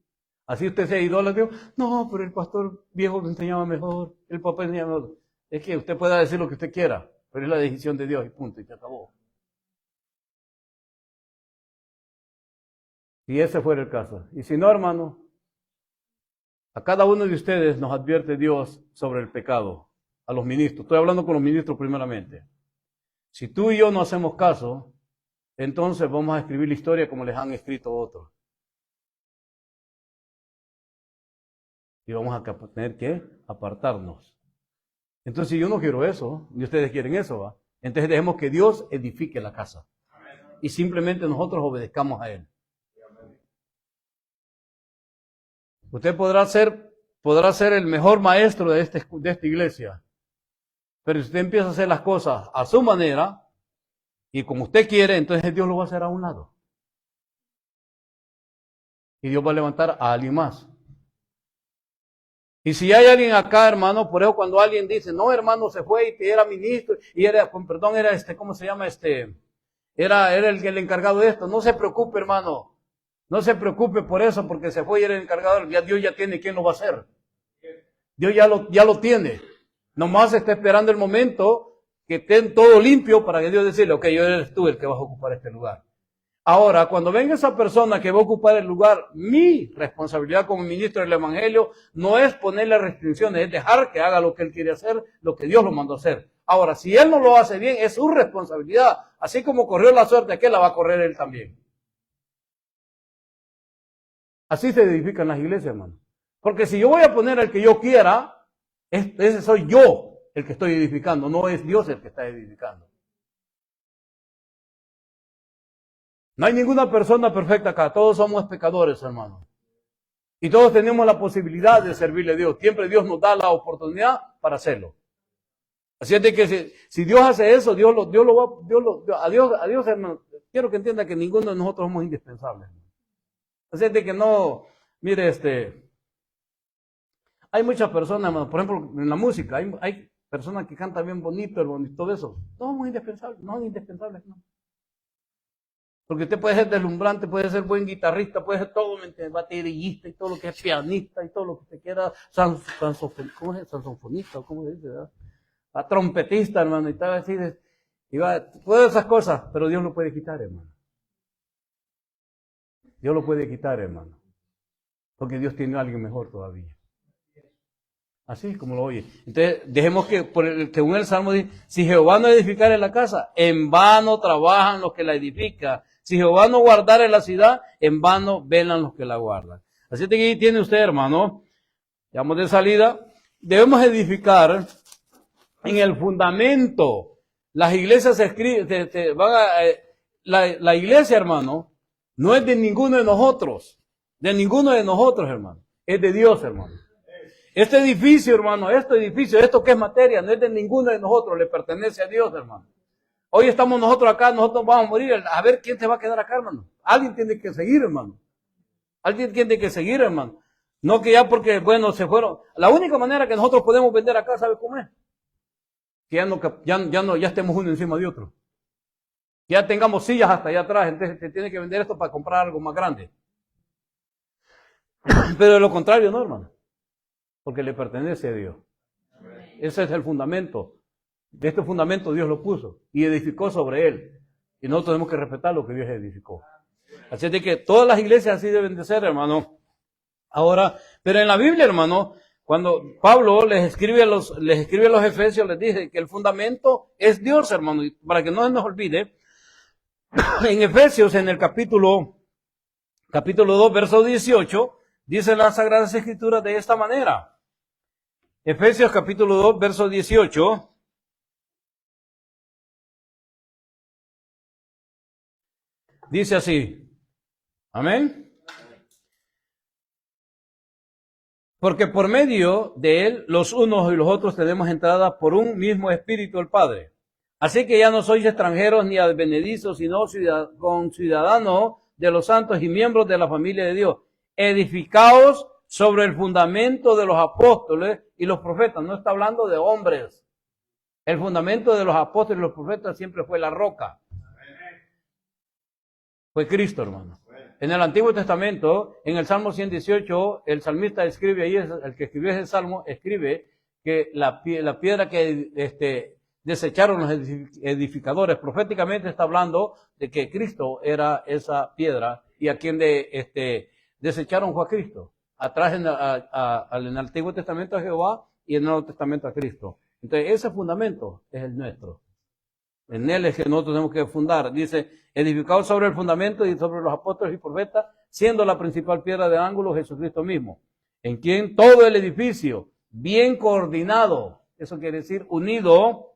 Así usted sea idólatra. No, pero el pastor viejo me enseñaba mejor, el papá enseñaba mejor. Es que usted pueda decir lo que usted quiera, pero es la decisión de Dios y punto, y se acabó. Si ese fuera el caso. Y si no, hermano, a cada uno de ustedes nos advierte Dios sobre el pecado. A los ministros. Estoy hablando con los ministros primeramente. Si tú y yo no hacemos caso, entonces vamos a escribir la historia como les han escrito otros. Y vamos a tener que apartarnos. Entonces yo no quiero eso, ni ustedes quieren eso, ¿va? Entonces dejemos que Dios edifique la casa. Y simplemente nosotros obedezcamos a Él. Usted podrá ser podrá ser el mejor maestro de esta iglesia. Pero si usted empieza a hacer las cosas a su manera y como usted quiere, entonces Dios lo va a hacer a un lado. Y Dios va a levantar a alguien más. Y si hay alguien acá, hermano, por eso cuando alguien dice, no, hermano, se fue y era ministro, y era, perdón, era ¿cómo se llama? Era el encargado de esto. No se preocupe, hermano. No se preocupe por eso, porque se fue y era el encargado. Ya Dios ya tiene quién lo va a hacer. Dios ya lo tiene. Nomás está esperando el momento que estén todo limpio para que Dios decirle, ok, yo eres tú el que vas a ocupar este lugar. Ahora, cuando venga esa persona que va a ocupar el lugar, mi responsabilidad como ministro del Evangelio no es ponerle restricciones, es dejar que haga lo que él quiere hacer, lo que Dios lo mandó a hacer. Ahora, si él no lo hace bien, es su responsabilidad. Así como corrió la suerte aquel, la va a correr él también. Así se edifican las iglesias, hermano. Porque si yo voy a poner al que yo quiera, ese soy yo el que estoy edificando, no es Dios el que está edificando. No hay ninguna persona perfecta acá, todos somos pecadores, hermano. Y todos tenemos la posibilidad de servirle a Dios. Siempre Dios nos da la oportunidad para hacerlo. Así es de que si Dios hace eso, a Dios, hermano, quiero que entienda que ninguno de nosotros somos indispensables. Así es de que no, mire, hay muchas personas, hermano, por ejemplo, en la música, hay personas que cantan bien bonito, todo eso. No somos indispensables, no son indispensables, no. Porque usted puede ser deslumbrante, puede ser buen guitarrista, puede ser todo, baterista y todo lo que es pianista y todo lo que usted quiera, ¿cómo es? Saxofonista, ¿cómo se dice? ¿Verdad? A trompetista, hermano, y tal, así, todas esas cosas, pero Dios lo puede quitar, hermano. Dios lo puede quitar, hermano. Porque Dios tiene a alguien mejor todavía. Así es como lo oye. Entonces, dejemos que, según el Salmo dice, si Jehová no edificare la casa, en vano trabajan los que la edifican. Si Jehová no guardare la ciudad, en vano velan los que la guardan. Así que aquí tiene usted, hermano, ya vamos de salida, debemos edificar en el fundamento. Las iglesias se escriben, la iglesia, hermano, no es de ninguno de nosotros, hermano, es de Dios, hermano. Este edificio, hermano, esto que es materia, no es de ninguno de nosotros, le pertenece a Dios, hermano. Hoy estamos nosotros acá, nosotros vamos a morir, a ver quién se va a quedar acá, hermano. Alguien tiene que seguir, hermano. Alguien tiene que seguir, hermano. No que ya porque, bueno, se fueron. La única manera que nosotros podemos vender acá, ¿sabe cómo es? Que ya estemos uno encima de otro. Ya tengamos sillas hasta allá atrás, entonces se tiene que vender esto para comprar algo más grande. Pero de lo contrario, no, hermano. Porque le pertenece a Dios. Ese es el fundamento. De este fundamento Dios lo puso y edificó sobre él. Y nosotros tenemos que respetar lo que Dios edificó. Así es de que todas las iglesias así deben de ser, hermano. Ahora, pero en la Biblia, hermano, cuando Pablo les escribe a los Efesios, les dice que el fundamento es Dios, hermano. Y para que no se nos olvide, en Efesios, en el capítulo 2, verso 18, dice las Sagradas Escrituras de esta manera. Efesios capítulo 2, verso 18. Dice así. Amén. Porque por medio de él, los unos y los otros tenemos entrada por un mismo Espíritu el Padre. Así que ya no sois extranjeros ni advenedizos, sino conciudadanos de los santos y miembros de la familia de Dios. Edificaos sobre el fundamento de los apóstoles y los profetas. No está hablando de hombres. El fundamento de los apóstoles y los profetas siempre fue la roca. Fue Cristo, hermano. En el Antiguo Testamento, en el Salmo 118, el salmista escribe, ahí el que escribió ese salmo, escribe que la piedra que desecharon los edificadores, proféticamente está hablando de que Cristo era esa piedra y a quien desecharon fue a Cristo. Atrás en el Antiguo Testamento a Jehová y en el Nuevo Testamento a Cristo. Entonces ese fundamento es el nuestro. En él es que nosotros tenemos que fundar. Dice, edificado sobre el fundamento y sobre los apóstoles y profetas, siendo la principal piedra de ángulo Jesucristo mismo, en quien todo el edificio, bien coordinado, eso quiere decir unido,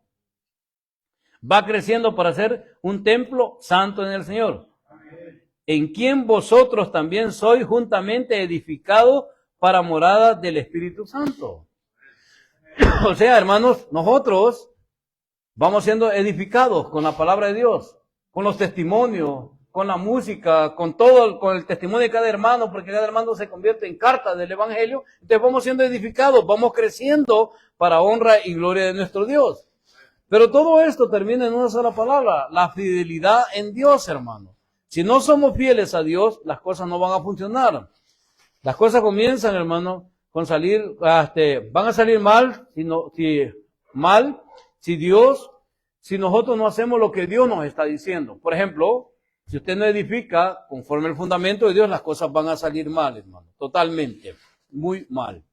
va creciendo para ser un templo santo en el Señor. En quien vosotros también sois juntamente edificados para morada del Espíritu Santo. O sea, hermanos, nosotros vamos siendo edificados con la palabra de Dios, con los testimonios, con la música, con todo, con el testimonio de cada hermano, porque cada hermano se convierte en carta del Evangelio. Entonces vamos siendo edificados, vamos creciendo para honra y gloria de nuestro Dios. Pero todo esto termina en una sola palabra, la fidelidad en Dios, hermano. Si no somos fieles a Dios, las cosas no van a funcionar. Las cosas comienzan, hermano, con salir, van a salir mal, si nosotros no hacemos lo que Dios nos está diciendo. Por ejemplo, si usted no edifica conforme el fundamento de Dios, las cosas van a salir mal, hermano, totalmente, muy mal.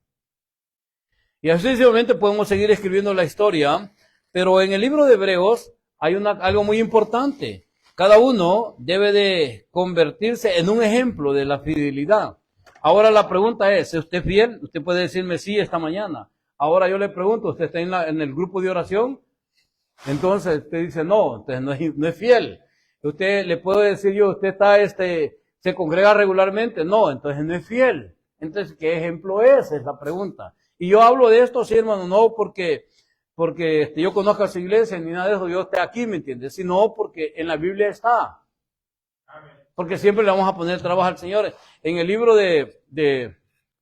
Y así sencillamente podemos seguir escribiendo la historia, pero en el libro de Hebreos hay algo muy importante. Cada uno debe de convertirse en un ejemplo de la fidelidad. Ahora la pregunta es, ¿es usted fiel? Usted puede decirme sí esta mañana. Ahora yo le pregunto, ¿usted está en el grupo de oración? Entonces usted dice no, entonces no es fiel. Usted le puedo decir yo, ¿usted se congrega regularmente? No, entonces no es fiel. Entonces, ¿qué ejemplo es? Es la pregunta. Y yo hablo de esto, sí, hermano, no porque yo conozca su iglesia ni nada de eso, yo esté aquí, ¿me entiendes? Sino porque en la Biblia está. Porque siempre le vamos a poner trabajo al Señor. En el libro de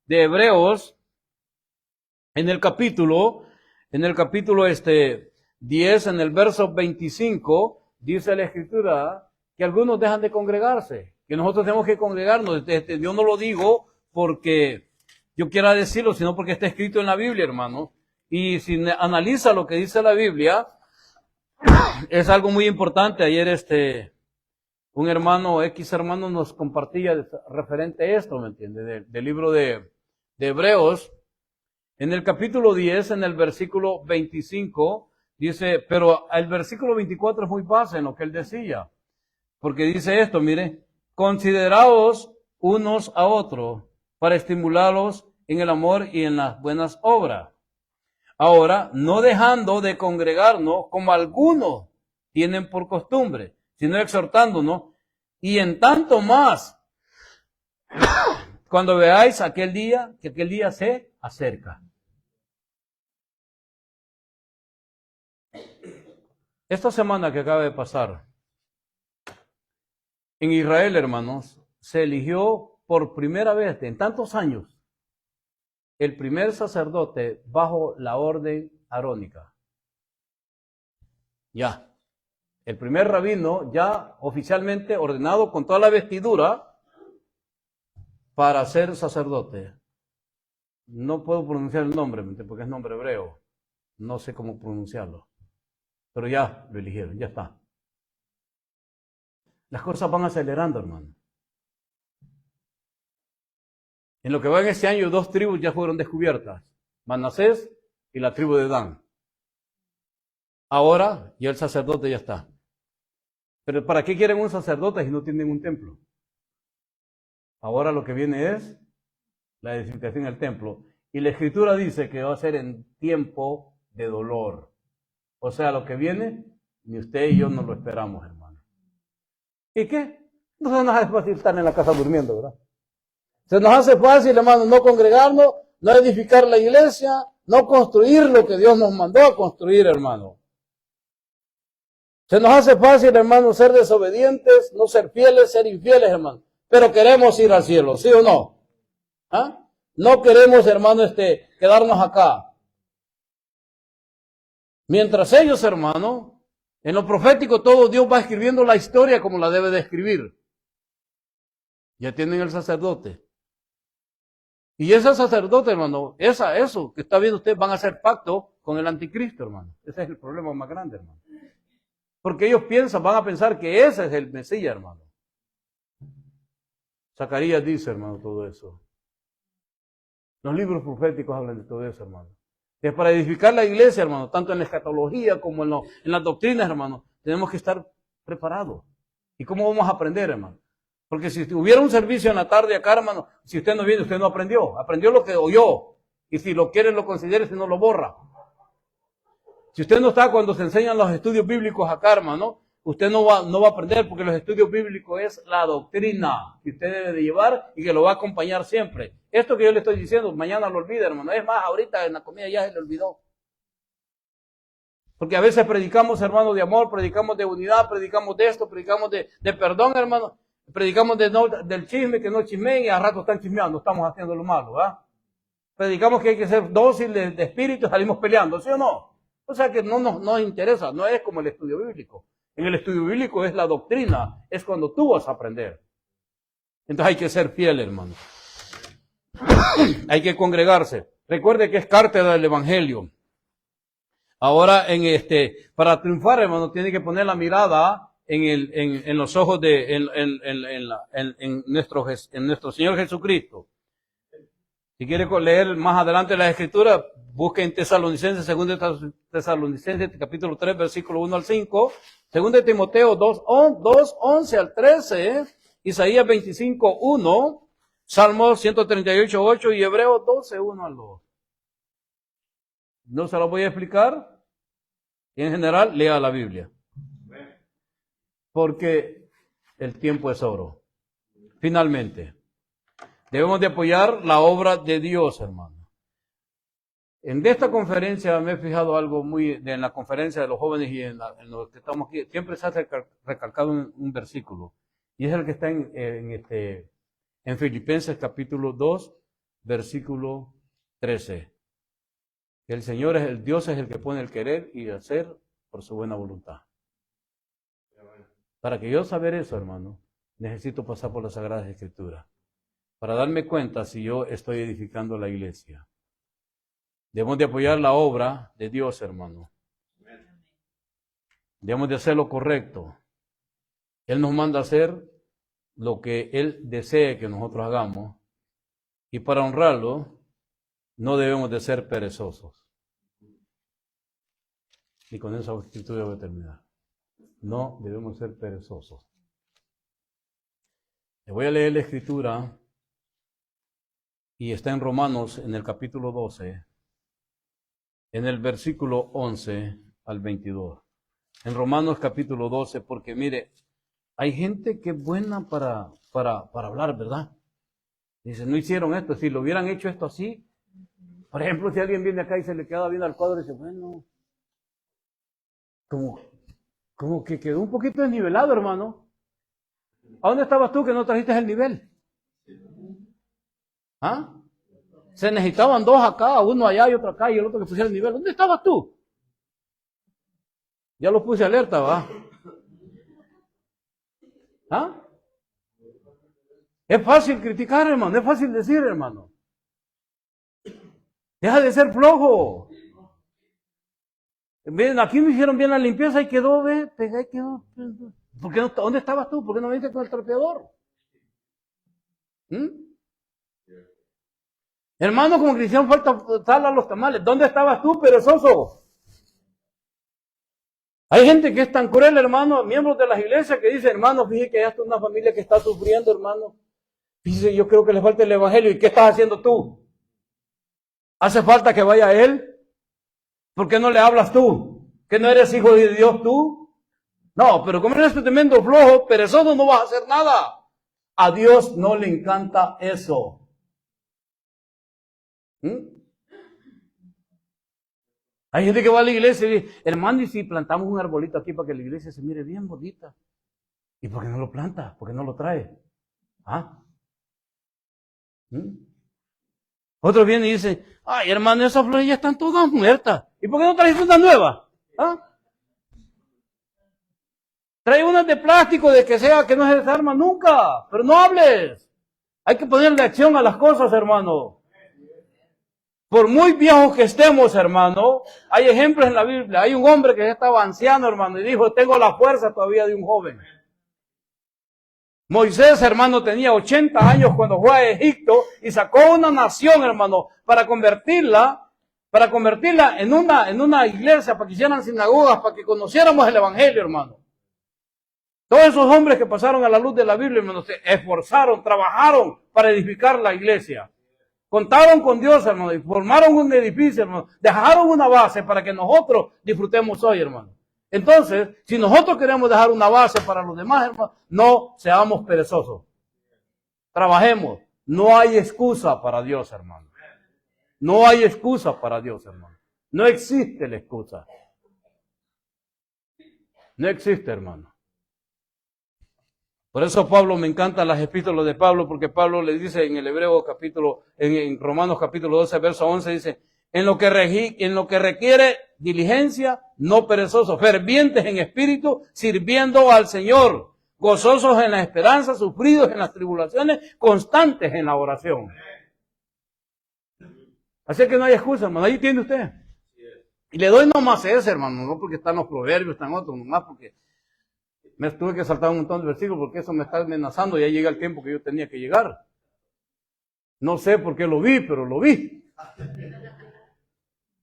Hebreos, en el capítulo 10, en el verso 25, dice la Escritura que algunos dejan de congregarse, que nosotros tenemos que congregarnos. Yo no lo digo porque yo quiera decirlo, sino porque está escrito en la Biblia, hermano. Y si analiza lo que dice la Biblia, es algo muy importante. Ayer un hermano, X hermano, nos compartía referente a esto, ¿me entiende? Del libro de Hebreos. En el capítulo 10, en el versículo 25, dice, pero el versículo 24 es muy base en lo que él decía. Porque dice esto, mire, consideraos unos a otros para estimularlos en el amor y en las buenas obras. Ahora, no dejando de congregarnos como algunos tienen por costumbre, sino exhortándonos, y en tanto más, cuando veáis que aquel día se acerca. Esta semana que acaba de pasar, en Israel, hermanos, se eligió por primera vez en tantos años el primer sacerdote bajo la orden arónica. Ya. El primer rabino ya oficialmente ordenado con toda la vestidura para ser sacerdote. No puedo pronunciar el nombre porque es nombre hebreo. No sé cómo pronunciarlo. Pero ya lo eligieron, ya está. Las cosas van acelerando, hermano. En lo que va en este año, 2 tribus ya fueron descubiertas. Manasés y la tribu de Dan. Ahora ya el sacerdote ya está. Pero ¿para qué quieren un sacerdote si no tienen un templo? Ahora lo que viene es la edificación del templo. Y la Escritura dice que va a ser en tiempo de dolor. O sea, lo que viene, ni usted y yo no lo esperamos, hermano. ¿Y qué? No se nos hace fácil estar en la casa durmiendo, ¿verdad? Se nos hace fácil, hermano, no congregarnos, no edificar la iglesia, no construir lo que Dios nos mandó a construir, hermano. Se nos hace fácil, hermano, ser desobedientes, no ser fieles, ser infieles, hermano. Pero queremos ir al cielo, ¿sí o no? ¿Ah? No queremos, hermano, quedarnos acá. Mientras ellos, hermano, en lo profético todo Dios va escribiendo la historia como la debe de escribir. Ya tienen el sacerdote. Y ese sacerdote, hermano, eso que está viendo usted, van a hacer pacto con el anticristo, hermano. Ese es el problema más grande, hermano. Porque ellos van a pensar que ese es el Mesías, hermano. Zacarías dice, hermano, todo eso. Los libros proféticos hablan de todo eso, hermano. Es para edificar la iglesia, hermano, tanto en la escatología como en las doctrinas, hermano, tenemos que estar preparados. ¿Y cómo vamos a aprender, hermano? Porque si hubiera un servicio en la tarde acá, hermano, si usted no viene, usted no aprendió. Aprendió lo que oyó. Y si lo quiere, lo considere, si no, lo borra. Si usted no está cuando se enseñan los estudios bíblicos acá, hermano, usted no va a aprender, porque los estudios bíblicos es la doctrina que usted debe de llevar y que lo va a acompañar siempre. Esto que yo le estoy diciendo, mañana lo olvida, hermano. Es más, ahorita en la comida ya se le olvidó. Porque a veces predicamos, hermano, de amor, predicamos de unidad, predicamos de esto, predicamos de perdón, hermano. Predicamos del chisme, que no chismeen, y a rato están chismeando, estamos haciendo lo malo, ¿verdad? Predicamos que hay que ser dócil de espíritu, salimos peleando, ¿sí o no? O sea que no nos interesa, no es como el estudio bíblico. En el estudio bíblico es la doctrina, es cuando tú vas a aprender. Entonces hay que ser fiel, hermano. Hay que congregarse. Recuerde que es cátedra del Evangelio. Ahora, para triunfar, hermano, tiene que poner la mirada en los ojos en nuestro Señor Jesucristo. Si quiere leer más adelante la Escritura, busque en Tesalonicenses, 2 Tesalonicenses, capítulo 3, versículo 1 al 5, 2 Timoteo 2, 11 al 13, Isaías 25, 1, Salmos 138, 8 y Hebreos 12, 1 al 2. No se lo voy a explicar. Y en general, lea la Biblia. Porque el tiempo es oro. Finalmente, debemos de apoyar la obra de Dios, hermano. En esta conferencia me he fijado algo en la conferencia de los jóvenes y en los que estamos aquí, siempre se ha recalcado un versículo. Y es el que está en Filipenses capítulo 2, versículo 13. El Señor Dios es el que pone el querer y el hacer por su buena voluntad. Para que yo saber eso, hermano, necesito pasar por las Sagradas Escrituras. Para darme cuenta si yo estoy edificando la iglesia. Debemos de apoyar la obra de Dios, hermano. Debemos de hacer lo correcto. Él nos manda a hacer lo que Él desee que nosotros hagamos. Y para honrarlo, no debemos de ser perezosos. Y con esa escritura voy a terminar. No debemos ser perezosos. Le voy a leer la escritura y está en Romanos en el capítulo 12, en el versículo 11 al 22. En Romanos capítulo 12, porque mire, hay gente que es buena para hablar, ¿verdad? Dice, no hicieron esto, si lo hubieran hecho esto así. Por ejemplo, si alguien viene acá y se le queda bien al cuadro y dice, bueno, como que quedó un poquito desnivelado, hermano. ¿A dónde estabas tú que no trajiste el nivel? ¿Ah? Se necesitaban dos acá, uno allá y otro acá y el otro que pusiera el nivel. ¿Dónde estabas tú? Ya lo puse alerta, ¿va? ¿Ah? Es fácil criticar, hermano, es fácil decir, hermano. Deja de ser flojo. Miren, aquí me hicieron bien la limpieza y quedó, ve, pegá y quedó. ¿Por qué no, ¿dónde estabas tú? ¿Por qué no viniste con el trapeador? Hermano, como que le hicieron falta sal a los tamales. ¿Dónde estabas tú, perezoso? Hay gente que es tan cruel, hermano, miembros de las iglesias que dicen, hermano, fíjese que hay hasta una familia que está sufriendo, hermano. Fíjese, yo creo que le falta el evangelio. ¿Y qué estás haciendo tú? ¿Hace falta que vaya él? ¿Por qué no le hablas tú? ¿Que no eres hijo de Dios tú? No, pero como eres tremendo flojo, perezoso, no vas a hacer nada. A Dios no le encanta eso. Hay gente que va a la iglesia y dice, hermano, ¿y si plantamos un arbolito aquí para que la iglesia se mire bien bonita? ¿Y por qué no lo planta? ¿Por qué no lo trae? ¿Ah? Otros vienen y dicen, ay, hermano, esas flores ya están todas muertas. ¿Y por qué no traes una nueva? ¿Ah? Trae unas de plástico, de que sea, que no se desarma nunca. Pero no hables. Hay que ponerle acción a las cosas, hermano. Por muy viejos que estemos, hermano, hay ejemplos en la Biblia. Hay un hombre que ya estaba anciano, hermano, y dijo, tengo la fuerza todavía de un joven. Moisés, hermano, tenía 80 años cuando fue a Egipto y sacó una nación, hermano, para convertirla en una iglesia, para que hicieran sinagogas, para que conociéramos el evangelio, hermano. Todos esos hombres que pasaron a la luz de la Biblia, hermano, se esforzaron, trabajaron para edificar la iglesia. Contaron con Dios, hermano, y formaron un edificio, hermano. Dejaron una base para que nosotros disfrutemos hoy, hermano. Entonces, si nosotros queremos dejar una base para los demás, hermanos, no seamos perezosos. Trabajemos. No hay excusa para Dios, hermano. No hay excusa para Dios, hermano. No existe la excusa. No existe, hermano. Por eso Pablo, me encantan las epístolas de Pablo, porque Pablo le dice en el Hebreo capítulo, en Romanos capítulo 12, verso 11, dice, en lo que requiere diligencia, no perezosos, fervientes en espíritu, sirviendo al Señor, gozosos en la esperanza, sufridos en las tribulaciones, constantes en la oración. Así que no hay excusa, hermano, ahí tiene usted. Y le doy nomás ese, hermano, no porque están los proverbios, están otros, nomás porque me tuve que saltar un montón de versículos porque eso me está amenazando, ya llega el tiempo que yo tenía que llegar. No sé por qué lo vi, pero lo vi.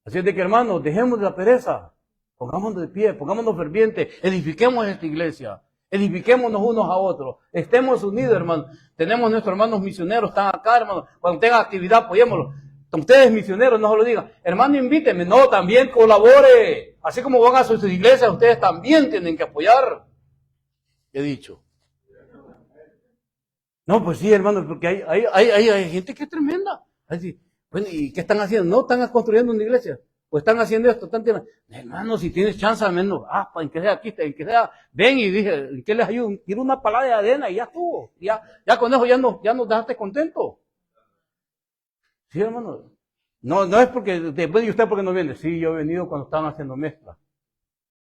Así es de que, hermanos, dejemos de la pereza, pongámonos de pie, pongámonos fervientes, edifiquemos esta iglesia, edifiquémonos unos a otros, estemos unidos, hermanos. Tenemos nuestros hermanos misioneros, están acá, hermanos, cuando tengan actividad, apoyémoslos. Ustedes misioneros, no se lo digan, hermano, invíteme, no, también colabore, así como van a sus iglesias, ustedes también tienen que apoyar. He dicho. No, pues sí, hermano, porque hay gente que es tremenda. Así, bueno, ¿y qué están haciendo? No, están construyendo una iglesia. O están haciendo esto, están tirando. Hermano, si tienes chance, al menos, en que sea aquí, en que sea, ven y dije, ¿en qué les ayudo? Tira una palada de arena y ya estuvo. Ya con eso ya nos dejaste contento. Sí, hermano. No es porque, después de usted porque no viene. Sí, yo he venido cuando estaban haciendo mezcla.